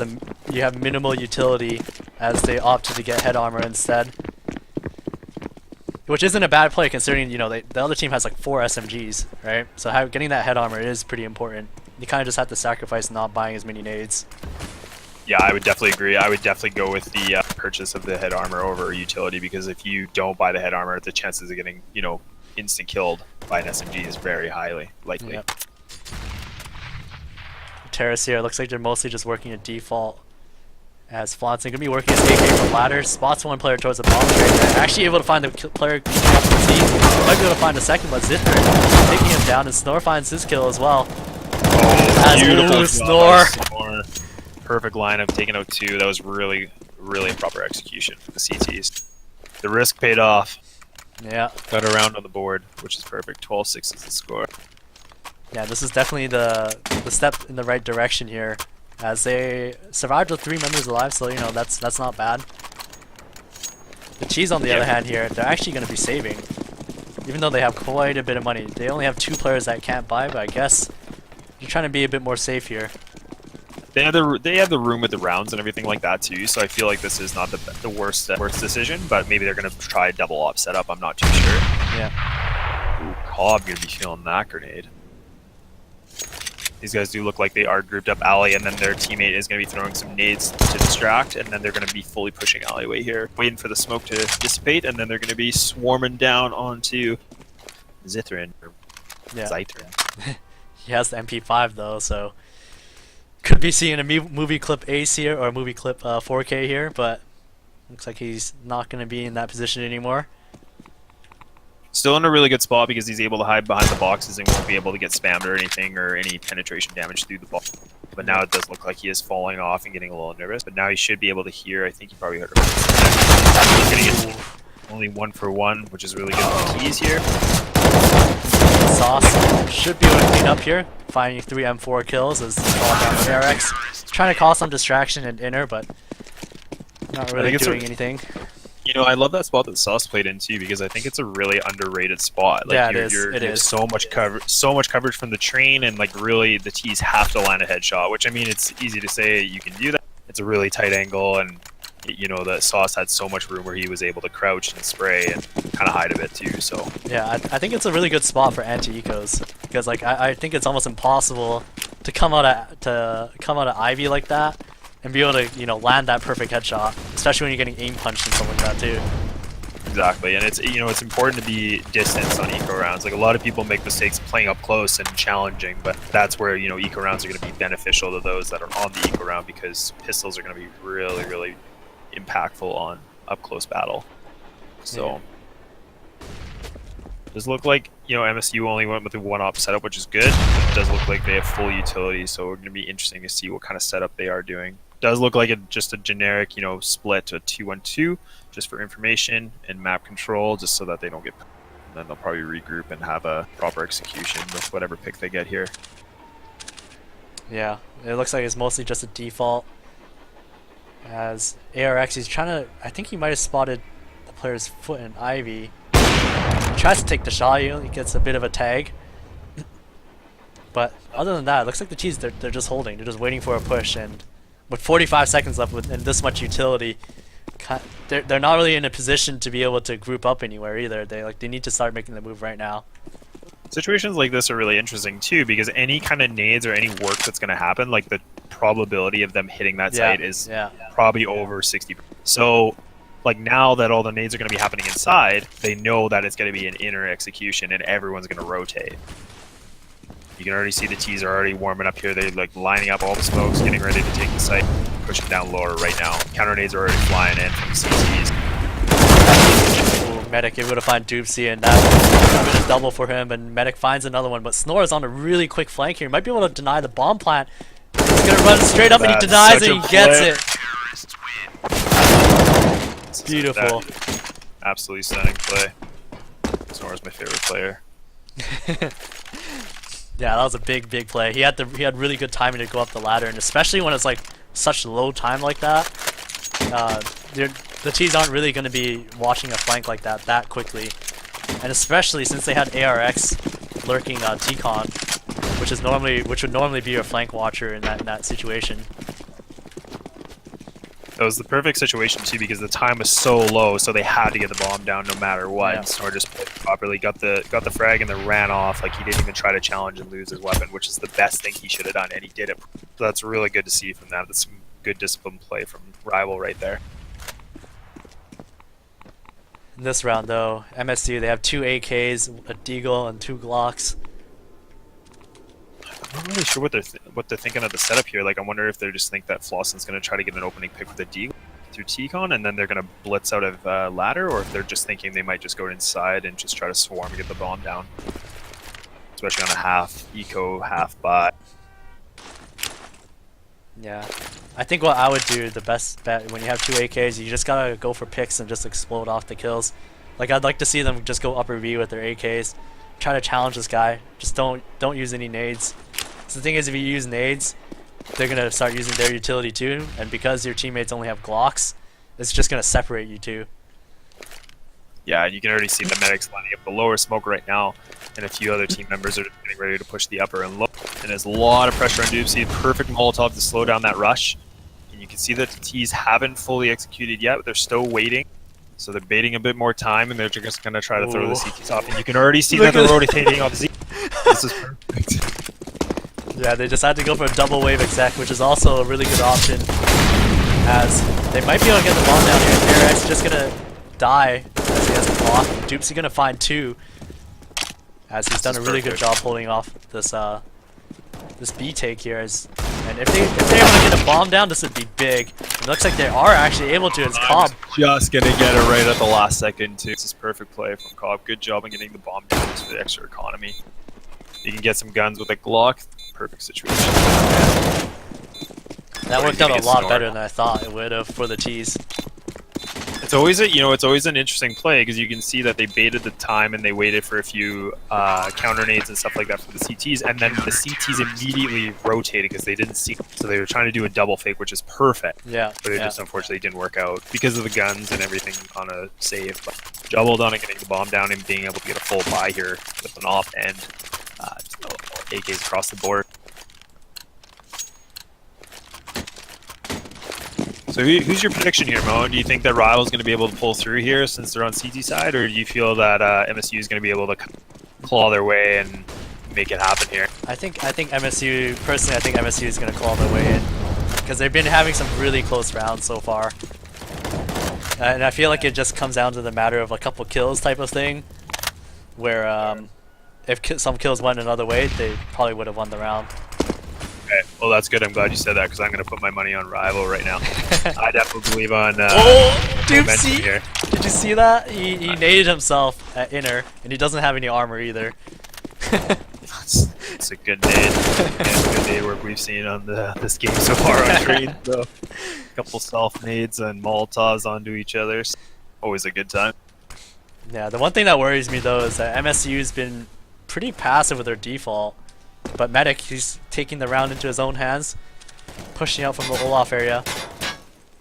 you have minimal utility as they opted to get head armor instead. Which isn't a bad play considering, you know, the other team has like 4 SMGs, right? So getting that head armor is pretty important. You kind of just have to sacrifice not buying as many nades. Yeah, I would definitely agree. I would definitely go with the purchase of the head armor over utility, because if you don't buy the head armor, the chances of getting, you know, instant killed by an SMG is very highly likely. Yep. Terrace here, looks like they're mostly just working a default. As Flaunson gonna be working his AK from ladder, spots one player towards the bomb right there. Actually able to find the player might be able to find a second, but Zither taking him down, and Snore finds his kill as well. Oh, beautiful Snore. Perfect line of taking out 2. That was really, really proper execution for the CTs. The risk paid off. Yeah. Got a round on the board, which is perfect. 12-6 is the score. Yeah, this is definitely the step in the right direction here, as they survived with 3 members alive, so you know that's not bad. The Cheese on the other hand here, they're actually going to be saving, even though they have quite a bit of money. They only have 2 players that can't buy, but I guess you're trying to be a bit more safe here. They have the room with the rounds and everything like that too, so I feel like this is not the worst decision, but maybe they're going to try a double op setup. I'm not too sure. Yeah. Ooh, Cobb going to be feeling that grenade. These guys do look like they are grouped up alley, and then their teammate is going to be throwing some nades to distract, and then they're going to be fully pushing alleyway here, waiting for the smoke to dissipate, and then they're going to be swarming down onto Zithrin. Yeah. Zythrin. He has the MP5 though, so could be seeing a movie clip Ace here, or a movie clip 4K here, but looks like he's not going to be in that position anymore. Still in a really good spot because he's able to hide behind the boxes and won't be able to get spammed or anything, or any penetration damage through the box. But now it does look like he is falling off and getting a little nervous. But now he should be able to hear. I think he probably heard him. He's going to get only 1 for 1, which is really good for the keys here. Sauce should be able to clean up here, finding 3 M4 kills as calling down the ARX. Trying to cause some distraction in inner, but not really doing anything. You know, I love that spot that Sauce played into, because I think it's a really underrated spot. Like, yeah, it is. So much coverage from the train, and like really the T's have to land a headshot. Which, I mean, it's easy to say you can do that. It's a really tight angle, and you know that Sauce had so much room where he was able to crouch and spray and kind of hide a bit too. So yeah, I think it's a really good spot for anti-ecos, because like I think it's almost impossible to come out of Ivy like that and be able to, you know, land that perfect headshot, especially when you're getting aim punched and stuff like that too. Exactly, and it's, you know, it's important to be distance on eco rounds. Like, a lot of people make mistakes playing up close and challenging, but that's where, you know, eco rounds are going to be beneficial to those that are on the eco round, because pistols are going to be really, really impactful on up close battle. So does look like, you know, MSU only went with the 1-op setup, which is good. It does look like they have full utility, so it's going to be interesting to see what kind of setup they are doing. Does look like just a generic, you know, split to 2-1-2, just for information and map control, just so that they don't get. And then they'll probably regroup and have a proper execution with whatever pick they get here. Yeah, it looks like it's mostly just a default. As ARX, he's trying to. I think he might have spotted the player's foot in Ivy. He tries to take the shot. He gets a bit of a tag, But other than that, it looks like the T's they're just holding. They're just waiting for a push, and with 45 seconds left and this much utility, they're not really in a position to be able to group up anywhere either. They need to start making the move right now. Situations like this are really interesting too, because any kind of nades or any work that's going to happen, like the probability of them hitting that site is probably over 60%. So like now that all the nades are going to be happening inside, they know that it's going to be an inner execution and everyone's going to rotate. You can already see the T's are already warming up here. They're like lining up all the smokes, getting ready to take the site, pushing down lower right now. Counter nades are already flying in from CTs. Medic able to find Doopsy, and that was a double for him, and Medic finds another one, but Snore is on a really quick flank here. He might be able to deny the bomb plant. He's gonna run straight up and he denies it, he gets it. Beautiful. Absolutely stunning play. Snore's my favorite player. Yeah, that was a big play. He had really good timing to go up the ladder, and especially when it's like such low time like that. The T's aren't really going to be watching a flank like that quickly, and especially since they had ARX lurking T-Con, which would normally be your flank watcher in that situation. It was the perfect situation too, because the time was so low, so they had to get the bomb down no matter what. Yeah. Snore just played properly, got the frag, and then ran off. Like he didn't even try to challenge and lose his weapon, which is the best thing he should have done, and he did it. So that's really good to see from them. That's some good disciplined play from Rival right there. In this round though, MSU, they have 2 AKs, a Deagle, and 2 Glocks. I'm not really sure what they're thinking of the setup here. Like I wonder if they just think that Flossen's going to try to get an opening pick with a Deagle through T-Con, and then they're going to blitz out of ladder, or if they're just thinking they might just go inside and just try to swarm and get the bomb down. Especially on a half eco, half buy. Yeah, I think what I would do, the best bet when you have 2 AKs, you just gotta go for picks and just explode off the kills. Like I'd like to see them just go upper B with their AKs, try to challenge this guy. Just don't use any nades. So the thing is, if you use nades, they're gonna start using their utility too, and because your teammates only have Glocks, it's just gonna separate you two. Yeah, you can already see the medics lining up the lower smoke right now, and a few other team members are getting ready to push the upper and low. And there's a lot of pressure on Doopsy. Perfect Molotov to slow down that rush. And you can see that the T's haven't fully executed yet, but they're still waiting. So they're baiting a bit more time, and they're just going to try to throw the CTs off. And you can already see that they're rotating off Z. This is perfect. Yeah, they decided to go for a double wave exec, which is also a really good option, as they might be able to get the bomb down here. ARX is just going to die as he has a block. Doopsy going to find 2, as he's done a really good job holding off this this B take here. And if they're able to get a bomb down, this would be big. It looks like they are actually able to. It's Cobb just gonna get it right at the last second too. This is perfect play from Cobb. Good job in getting the bomb down just for the extra economy. You can get some guns with a Glock. Perfect situation. That worked out a lot better than I thought it would have for the T's. It's always it's always an interesting play, because you can see that they baited the time and they waited for a few counter nades and stuff like that for the CTs, and then the CTs immediately rotated because they didn't see. So they were trying to do a double fake, which is perfect. Yeah. But it just unfortunately didn't work out because of the guns and everything on a save. But doubled on it, getting the bomb down and being able to get a full buy here with an off end. AKs across the board. So who's your prediction here, Mo? Do you think that Rival's going to be able to pull through here since they're on CT side, or do you feel that MSU is going to be able to claw their way and make it happen here? I think MSU, personally, I think MSU is going to claw their way in, because they've been having some really close rounds so far. And I feel like it just comes down to the matter of a couple kills type of thing, where if some kills went another way, they probably would have won the round. Okay, well that's good. I'm glad you said that, because I'm going to put my money on Rival right now. I definitely believe on Doopsy! Here. Did you see that? He naded himself at inner, and he doesn't have any armor either. It's a good nade. And good nade work we've seen on this game so far on Creed. So, a couple self nades and Molotovs onto each other. Always a good time. Yeah, the one thing that worries me though is that MSU's been pretty passive with their default. But Medic, he's taking the round into his own hands, pushing out from the Olaf area.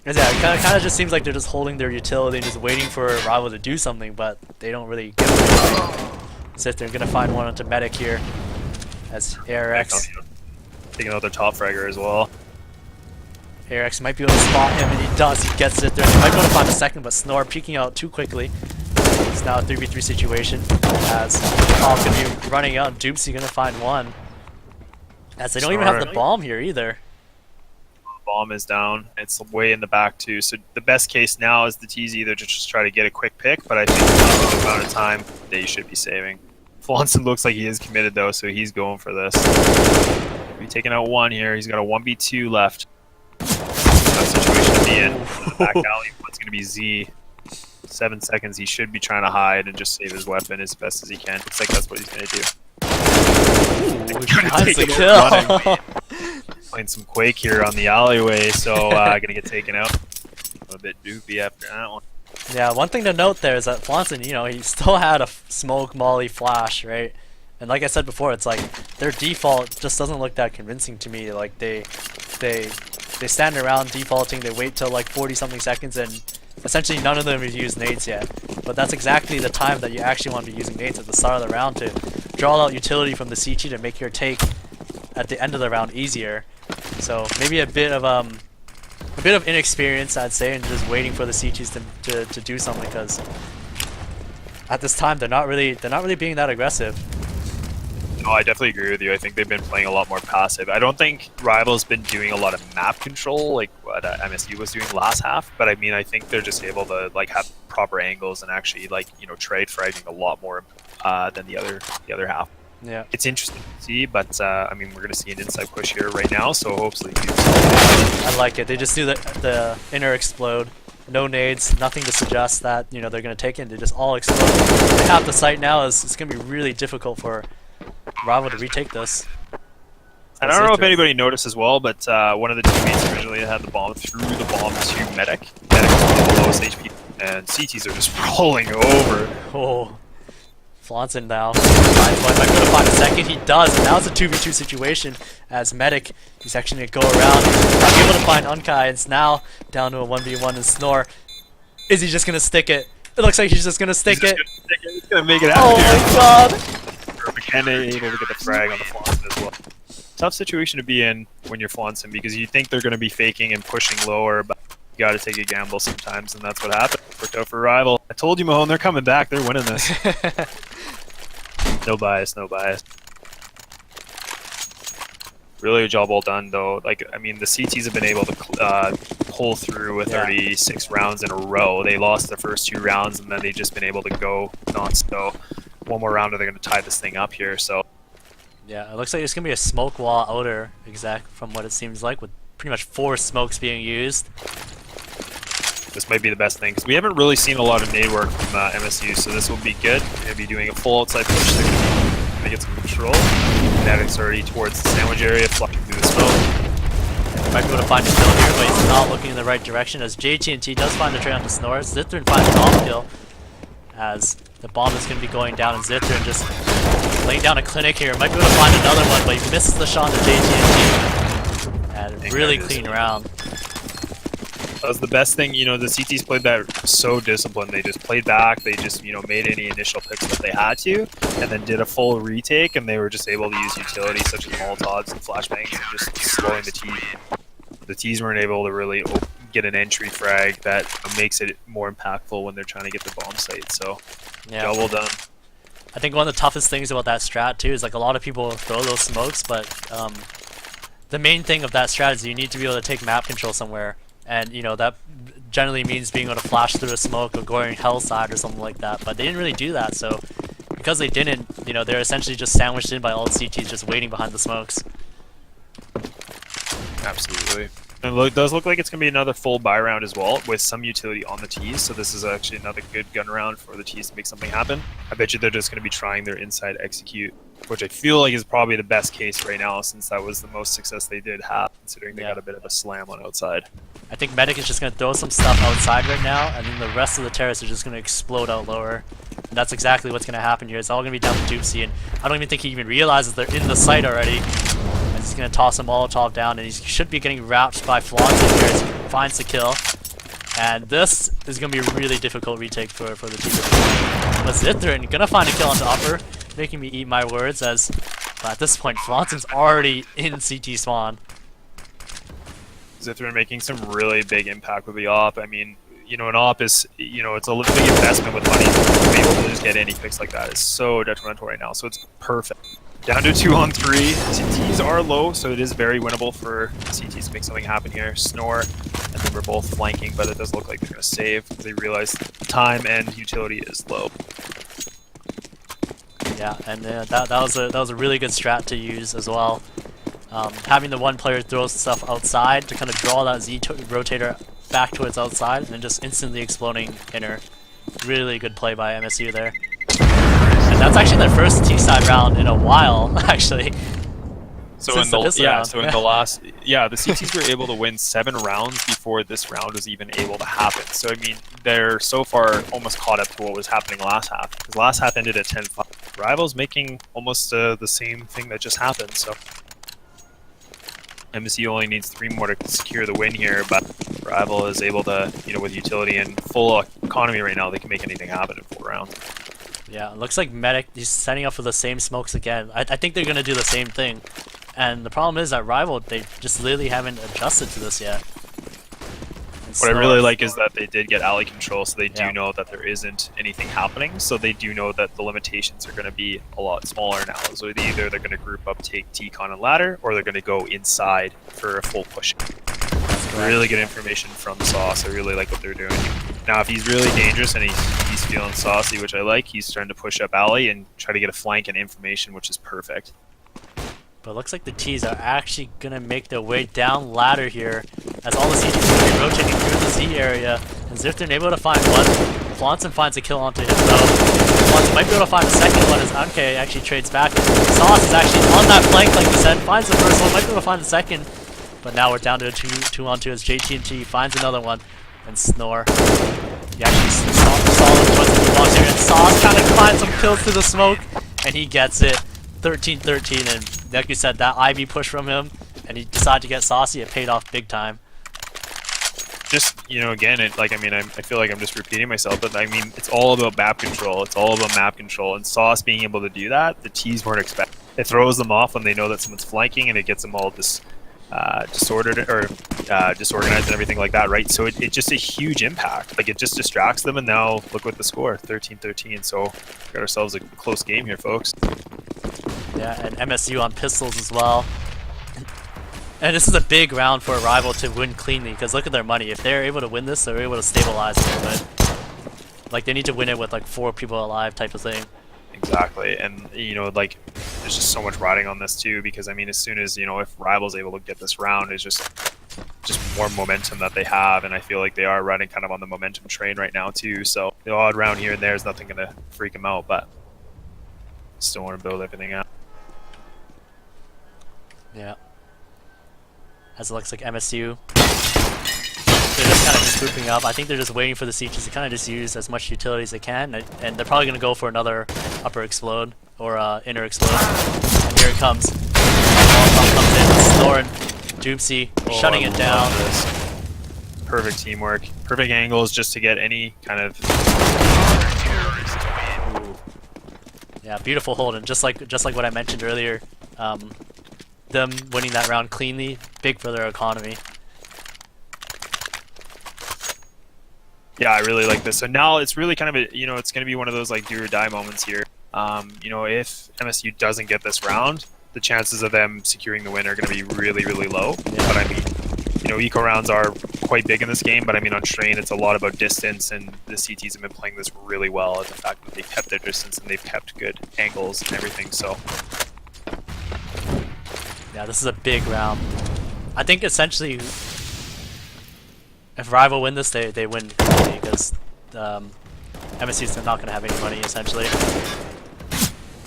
And yeah, it kind of just seems like they're just holding their utility and just waiting for a rival to do something, but they don't really give it away. So they're going to find one onto Medic here. as ARX taking out their top fragger as well. ARX might be able to spot him, and he does. He gets it there. He might be able to find a second, but Snore peeking out too quickly. It's now a 3v3 situation as Paul's going to be running out, and Doopsy going to find one. As they don't even have the bomb here either. The bomb is down. It's way in the back too. So the best case now is the T's either to just try to get a quick pick, but I think with the amount of time they should be saving. Flonson looks like he is committed though, so he's going for this. He's taking out one here. He's got a 1v2 left. Tough situation to be in. The back alley, what's going to be Z. 7 seconds. He should be trying to hide and just save his weapon as best as he can. Looks like that's what he's going to do. That's a kill. Playing some Quake here on the alleyway, so gonna get taken out. A bit doopy after that one. Yeah, one thing to note there is that Flonson, you know, he still had a smoke, molly, flash, right? And like I said before, it's like their default just doesn't look that convincing to me. Like they stand around defaulting, they wait till like 40 something seconds, and essentially none of them have used nades yet. But that's exactly the time that you actually want to be using nades at the start of the round to draw out utility from the CT to make your take at the end of the round easier. So maybe a bit of inexperience, I'd say, and just waiting for the CTs to do something, because at this time they're not really being that aggressive. No, I definitely agree with you. I think they've been playing a lot more passive. I don't think Rival's been doing a lot of map control like what MSU was doing last half, but I mean, I think they're just able to like have proper angles and actually like, you know, trade fragging a lot more than the other half. Yeah, it's interesting to see, but I mean, we're going to see an inside push here right now, so hopefully I like it. They just do the inner explode. No nades, nothing to suggest that, you know, they're going to take it. They just all explode. They have the site now. It's going to be really difficult for Rival to retake this. And I don't know if anybody noticed as well, but one of the teammates originally had the bomb, threw the bomb to Medic. Medic was the lowest HP, and CTs are just rolling over. Oh. Flonson now. Might be able to find a second. He does. And now it's a 2v2 situation as Medic, he's actually going to go around. Might be able to find Unkai. It's now down to a 1v1 and Snore. Is he just going to stick it? It looks like he's just going to stick it. He's going to make it out. Oh my god. Perfect. And able to get the frag on the Flonson as well. Tough situation to be in when you're Flonson, because you think they're going to be faking and pushing lower, but you got to take a gamble sometimes, and that's what happened. Worked out for Rival. I told you, Mahone, they're coming back. They're winning this. No bias, no bias. Really a job well done, though. Like, I mean, the CTs have been able to pull through with 36 rounds in a row. They lost the first 2 rounds, and then they've just been able to go non-so. One more round, and they're going to tie this thing up here, so. Yeah, it looks like there's going to be a smoke wall outer, exact from what it seems like, with pretty much 4 smokes being used. This might be the best thing, because we haven't really seen a lot of nade work from MSU, so this will be good. They're going to be doing a full outside push. They're going to get some control. Madden's already towards the sandwich area, flushing through the smoke. Might be able to find a kill here, but he's not looking in the right direction, as JT&T does find the trade onto Snore. Zithrin finds a bomb kill, as the bomb is going to be going down, and Zithrin just laying down a clinic here. Might be able to find another one, but he misses the shot to JT&T. And a really clean round. That was the best thing, you know, the CTs played that so disciplined. They just played back, they just, you know, made any initial picks that they had to, and then did a full retake, and they were just able to use utilities such as Molotovs and flashbangs and just slowing the T's. The T's weren't able to really get an entry frag that makes it more impactful when they're trying to get the bomb site, so yeah, job well done. I think one of the toughest things about that strat too is like a lot of people throw those smokes, but the main thing of that strat is you need to be able to take map control somewhere. And, you know, that generally means being able to flash through a smoke or going hell side or something like that. But they didn't really do that, so because they didn't, you know, they're essentially just sandwiched in by all the CTs just waiting behind the smokes. Absolutely. And it does look like it's going to be another full buy round as well, with some utility on the T's, so this is actually another good gun round for the T's to make something happen. I bet you they're just going to be trying their inside execute, which I feel like is probably the best case right now, since that was the most success they did have, considering they got a bit of a slam on outside. I think Medic is just going to throw some stuff outside right now, and then the rest of the terrace are just going to explode out lower. And that's exactly what's going to happen here. It's all going to be down to Doopsy, and I don't even think he even realizes they're in the site already. And he's going to toss a Molotov down, and he should be getting wrapped by Flonson here as he finds the kill. And this is going to be a really difficult retake for the team. But Zithrin going to find a kill on the upper, making me eat my words, as But at this point, Flonson's already in CT spawn. Zithrin making some really big impact with the op. I mean, you know, an op is, you know, it's a big investment with money. To be able to just get any picks like that is so detrimental right now. So it's perfect. Down to 2-on-3. CTs are low, so it is very winnable for CTs to make something happen here. Snore, and then we're both flanking, but it does look like they're going to save because they realize time and utility is low. Yeah, and that was a really good strat to use as well. Having the one player throw stuff outside to kind of draw that Z rotator back towards outside and then just instantly exploding inner. Really good play by MSU there. And that's actually their first T-side round in a while, actually. So in the last the CTs were able to win 7 rounds before this round was even able to happen. So I mean, they're so far almost caught up to what was happening last half. Because last half ended at 10-5. Rivals making almost the same thing that just happened. So MSU only needs 3 more to secure the win here, but Rival is able to, you know, with utility and full economy right now, they can make anything happen in 4 rounds. Yeah, it looks like Medic is setting up for the same smokes again. I think they're going to do the same thing. And the problem is that Rival, they just literally haven't adjusted to this yet. What I really like is that they did get alley control, so they do know that there isn't anything happening, so they do know that the limitations are going to be a lot smaller now. So either they're going to group up, take T-Con and ladder, or they're going to go inside for a full push. Really good information from Sauce. I really like what they're doing. Now, if he's really dangerous and he's feeling saucy, which I like, he's starting to push up alley and try to get a flank and information, which is perfect. But it looks like the T's are actually going to make their way down ladder here as all the CTs are going to be rotating through the Z area. And Zifton able to find one. Flonson finds a kill onto him though. Flonson might be able to find a second one as Anke actually trades back. Sauce is actually on that flank like we said, finds the first one, might be able to find the second. But now we're down to a 2-on-2 as JT&T finds another one. And Snore. He actually saw him towards the box here, and Sauce trying to find some kills through the smoke, and he gets it. 13-13, and like you said, that Ivy push from him, and he decided to get saucy. It paid off big time. Just, you know, again, I feel like I'm just repeating myself, but I mean, it's all about map control. It's all about map control, and Sauce being able to do that, the T's weren't expecting. It throws them off when they know that someone's flanking, and it gets them all disordered or disorganized and everything like that, right? So it's just a huge impact. Like, it just distracts them, and now look what the score, 13-13. So we got ourselves a close game here, folks. Yeah, and MSU on pistols as well. And this is a big round for a rival to win cleanly, because look at their money. If they're able to win this, they're able to stabilize a little bit. Like, they need to win it with like 4 people alive type of thing. Exactly, and you know, like, there's just so much riding on this too, because I mean, as soon as, you know, if Rival's able to get this round, it's just more momentum that they have, and I feel like they are riding kind of on the momentum train right now too. So the odd round here and there is nothing gonna freak them out, but still want to build everything out. Yeah. As it looks like MSU, they're just kind of just grouping up. I think they're just waiting for the CTs to kind of just use as much utility as they can, and they're probably going to go for another upper explode or inner explode. And here it comes. Molotov comes in, Snore and Doomsy shutting it down. Perfect teamwork, perfect angles just to get any kind of. Ooh. Yeah, beautiful hold, and just like what I mentioned earlier, them winning that round cleanly, big for their economy. Yeah, I really like this. So now it's really kind of a, you know, it's going to be one of those like do or die moments here. You know, if MSU doesn't get this round, the chances of them securing the win are going to be really, really low. Yeah. But I mean, you know, eco rounds are quite big in this game, but I mean, on Strain, it's a lot about distance, and the CTs have been playing this really well, and the fact that they've kept their distance and they've kept good angles and everything, so. Yeah, this is a big round. I think essentially, if Rival win this, they win completely, because MSU's not going to have any money, essentially.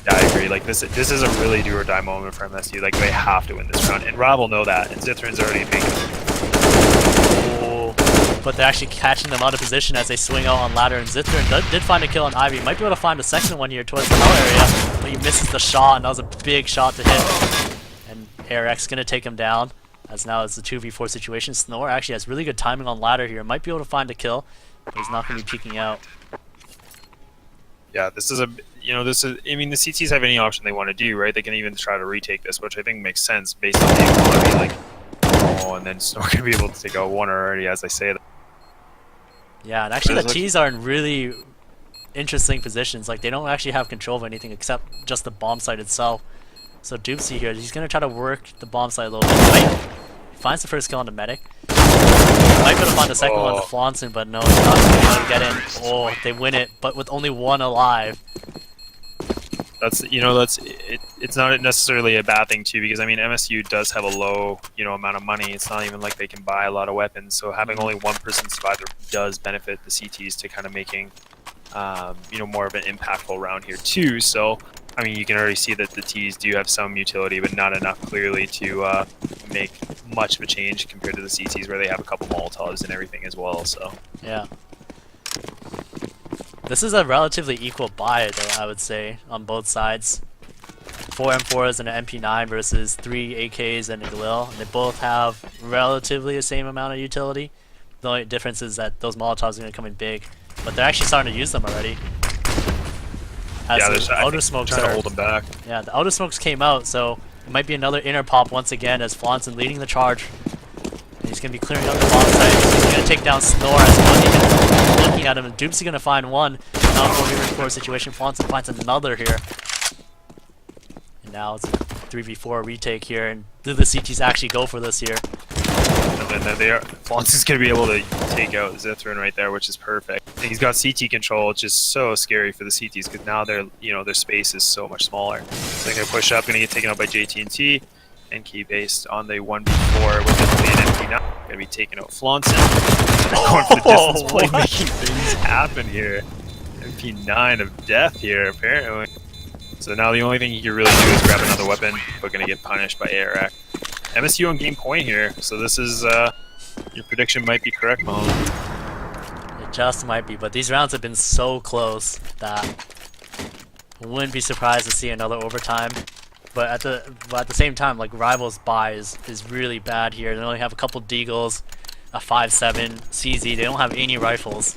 Yeah, I agree. Like, this is a really do or die moment for MSU. Like, they have to win this round, and Rival know that, and Zithrin's already making it. Oh, but they're actually catching them out of position as they swing out on ladder, and Zithrin did find a kill on Ivy. Might be able to find a second one here towards the hell area, but he misses the shot, and that was a big shot to hit. And Eric's going to take him down, as now it's a 2v4 situation. Snore actually has really good timing on ladder here. Might be able to find a kill, but he's not going to be peeking out. Yeah, this is a, you know, this is, I mean, the CTs have any option they want to do, right? They can even try to retake this, which I think makes sense based on the economy. Like, oh, and then it's not going to be able to take out one already, as I say that. Yeah, and actually the T's are in really interesting positions. Like, they don't actually have control of anything except just the bomb site itself. So Doopsy here, he's going to try to work the bomb site a little bit. He finds the first kill on the medic. Might be able to find the second one on the Flaunson, but no, he's not going to be able to get in. Oh, they win it, but with only one alive. That's, you know, it's not necessarily a bad thing too, because I mean MSU does have a low, you know, amount of money. It's not even like they can buy a lot of weapons, so having only one person survive does benefit the CTs to kind of making, you know, more of an impactful round here too. So I mean, you can already see that the Ts do have some utility, but not enough clearly to make much of a change compared to the CTs, where they have a couple Molotovs and everything as well. So yeah. This is a relatively equal buy, though, I would say, on both sides. 4 M4s and an MP9 versus 3 AKs and a Galil. And they both have relatively the same amount of utility. The only difference is that those Molotovs are going to come in big. But they're actually starting to use them already. Yeah, the outer smokes trying to hold them back. Yeah, the outer smokes came out, so it might be another inner pop once again as Flaunson leading the charge. And he's going to be clearing out the bomb site. He's going to take down Snore as well. Looking at him, and Doopsy going to find one. Now 4v4 situation. Flaunson finds another here. And now it's a 3v4 retake here. And do the CTs actually go for this here? And then they are. Flaunce's going to be able to take out Zithrin right there, which is perfect. And he's got CT control, which is so scary for the CTs because now their, you know, their space is so much smaller. So they're going to push up, going to get taken out by JT&T. NK based on the 1v4 with the lead MP9. Going to be taking out Flaunson. Going for the distance play, making things happen here. MP9 of death here, apparently. So now the only thing he can really do is grab another weapon, but going to get punished by ARX. MSU on game point here, so this is, your prediction might be correct, Mahone. It just might be, but these rounds have been so close that I wouldn't be surprised to see another overtime. But at the same time, like, Rivals buy is really bad here. They only have a couple Deagles, a 5.7, CZ. They don't have any rifles.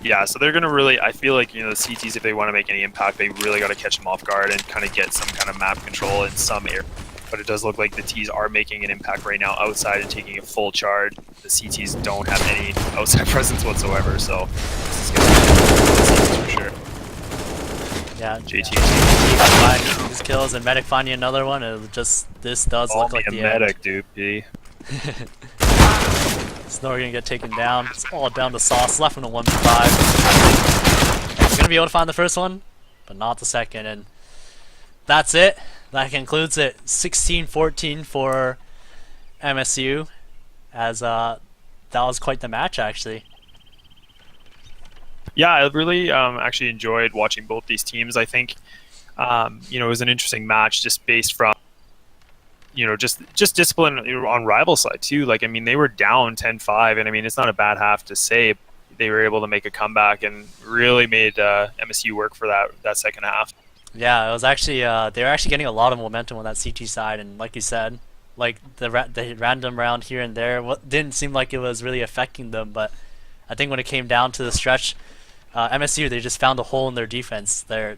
Yeah, so they're going to really, I feel like, you know, the CTs, if they want to make any impact, they really got to catch them off guard and kind of get some kind of map control in some area. But it does look like the Ts are making an impact right now outside and taking a full charge. The CTs don't have any outside presence whatsoever, so this is going to be for sure. Yeah, JT finding these kills and Medic finding another one. This does look like the Medic, dude. Snore gonna get taken down. It's all down to Sauce. Left him a 1v5. He's gonna be able to find the first one, but not the second. And that's it. That concludes it. 16-14 for MSU. As that was quite the match, actually. Yeah, I really actually enjoyed watching both these teams. I think, you know, it was an interesting match just based from, you know, just discipline on rival side too. Like, I mean, they were down 10-5, and I mean, it's not a bad half to say. They were able to make a comeback and really made MSU work for that second half. Yeah, it was actually they were actually getting a lot of momentum on that CT side, and like you said, like the random round here and there, didn't seem like it was really affecting them. But I think when it came down to the stretch, MSU, they just found a hole in their defense. Their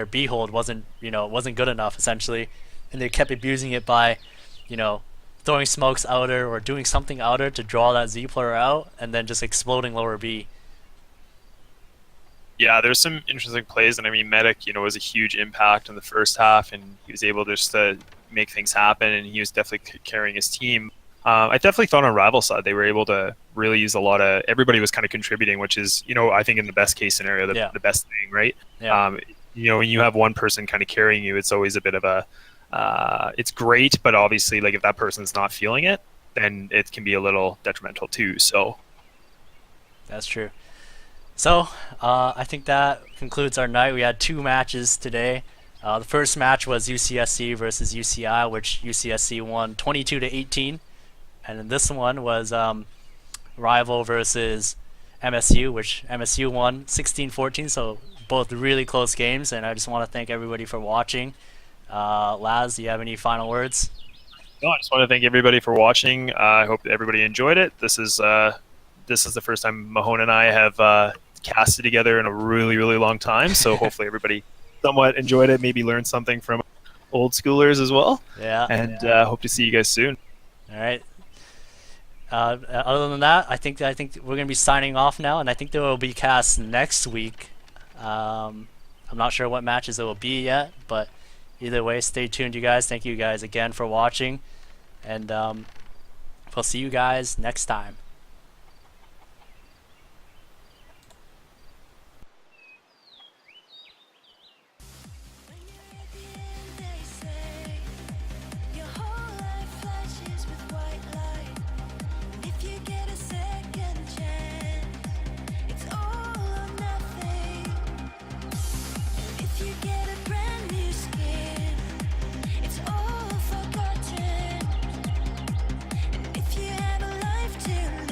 B hold wasn't good enough essentially, and they kept abusing it by, you know, throwing smokes outer or doing something outer to draw that Z player out, and then just exploding lower B. Yeah, there's some interesting plays, and I mean, Medic, you know, was a huge impact in the first half, and he was able just to make things happen, and he was definitely carrying his team. I definitely thought on rival side they were able to really use a lot of, everybody was kind of contributing, which is, you know, I think in the best case scenario, the best thing, right? Yeah. You know, when you have one person kind of carrying you, it's always a bit of a, it's great, but obviously, like, if that person's not feeling it, then it can be a little detrimental too. So that's true. So I think that concludes our night. We had 2 matches today. The first match was UCSC versus UCI, which UCSC won 22-18. And then this one was Rival versus MSU, which MSU won 16-14. So both really close games. And I just want to thank everybody for watching. Laz, do you have any final words? No, I just want to thank everybody for watching. I hope that everybody enjoyed it. This is the first time Mahone and I have casted together in a really, really long time. So hopefully everybody somewhat enjoyed it, maybe learned something from old schoolers as well. Yeah. And hope to see you guys soon. All right. Other than that, I think we're gonna be signing off now, and I think there will be casts next week. I'm not sure what matches it will be yet, but either way, stay tuned, you guys. Thank you guys again for watching, and we'll see you guys next time. If you have a life to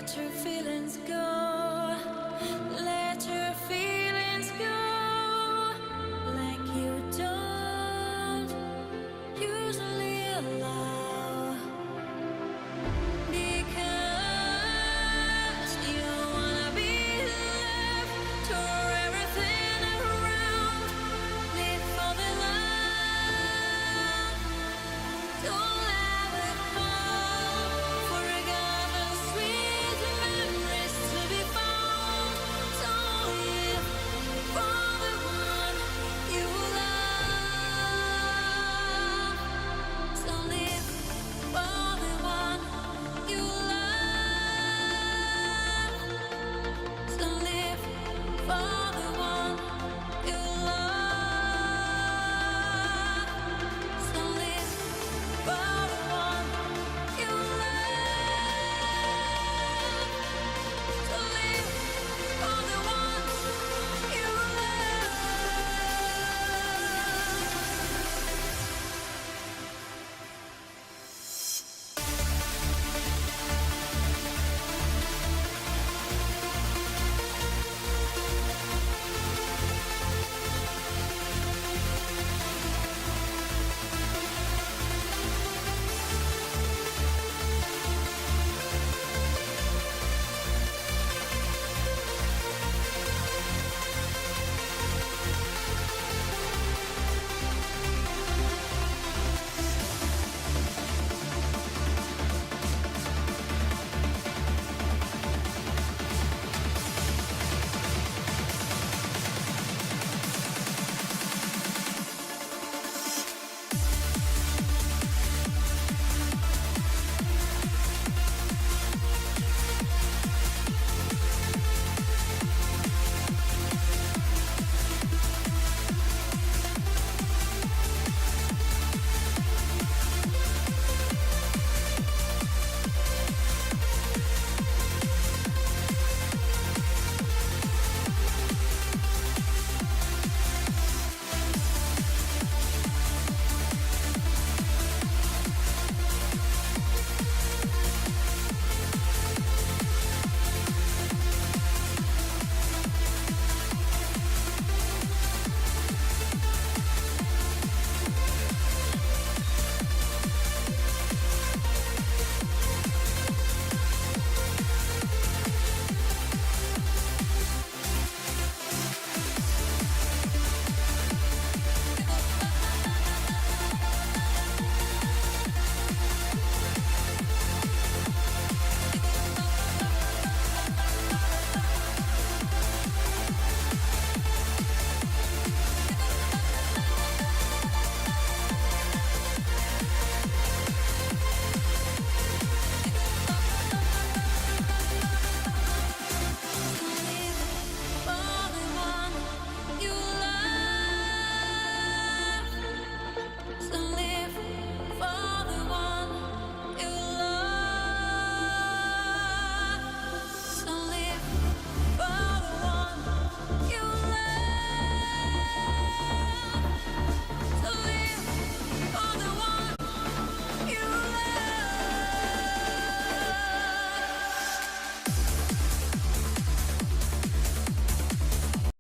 let your feelings go.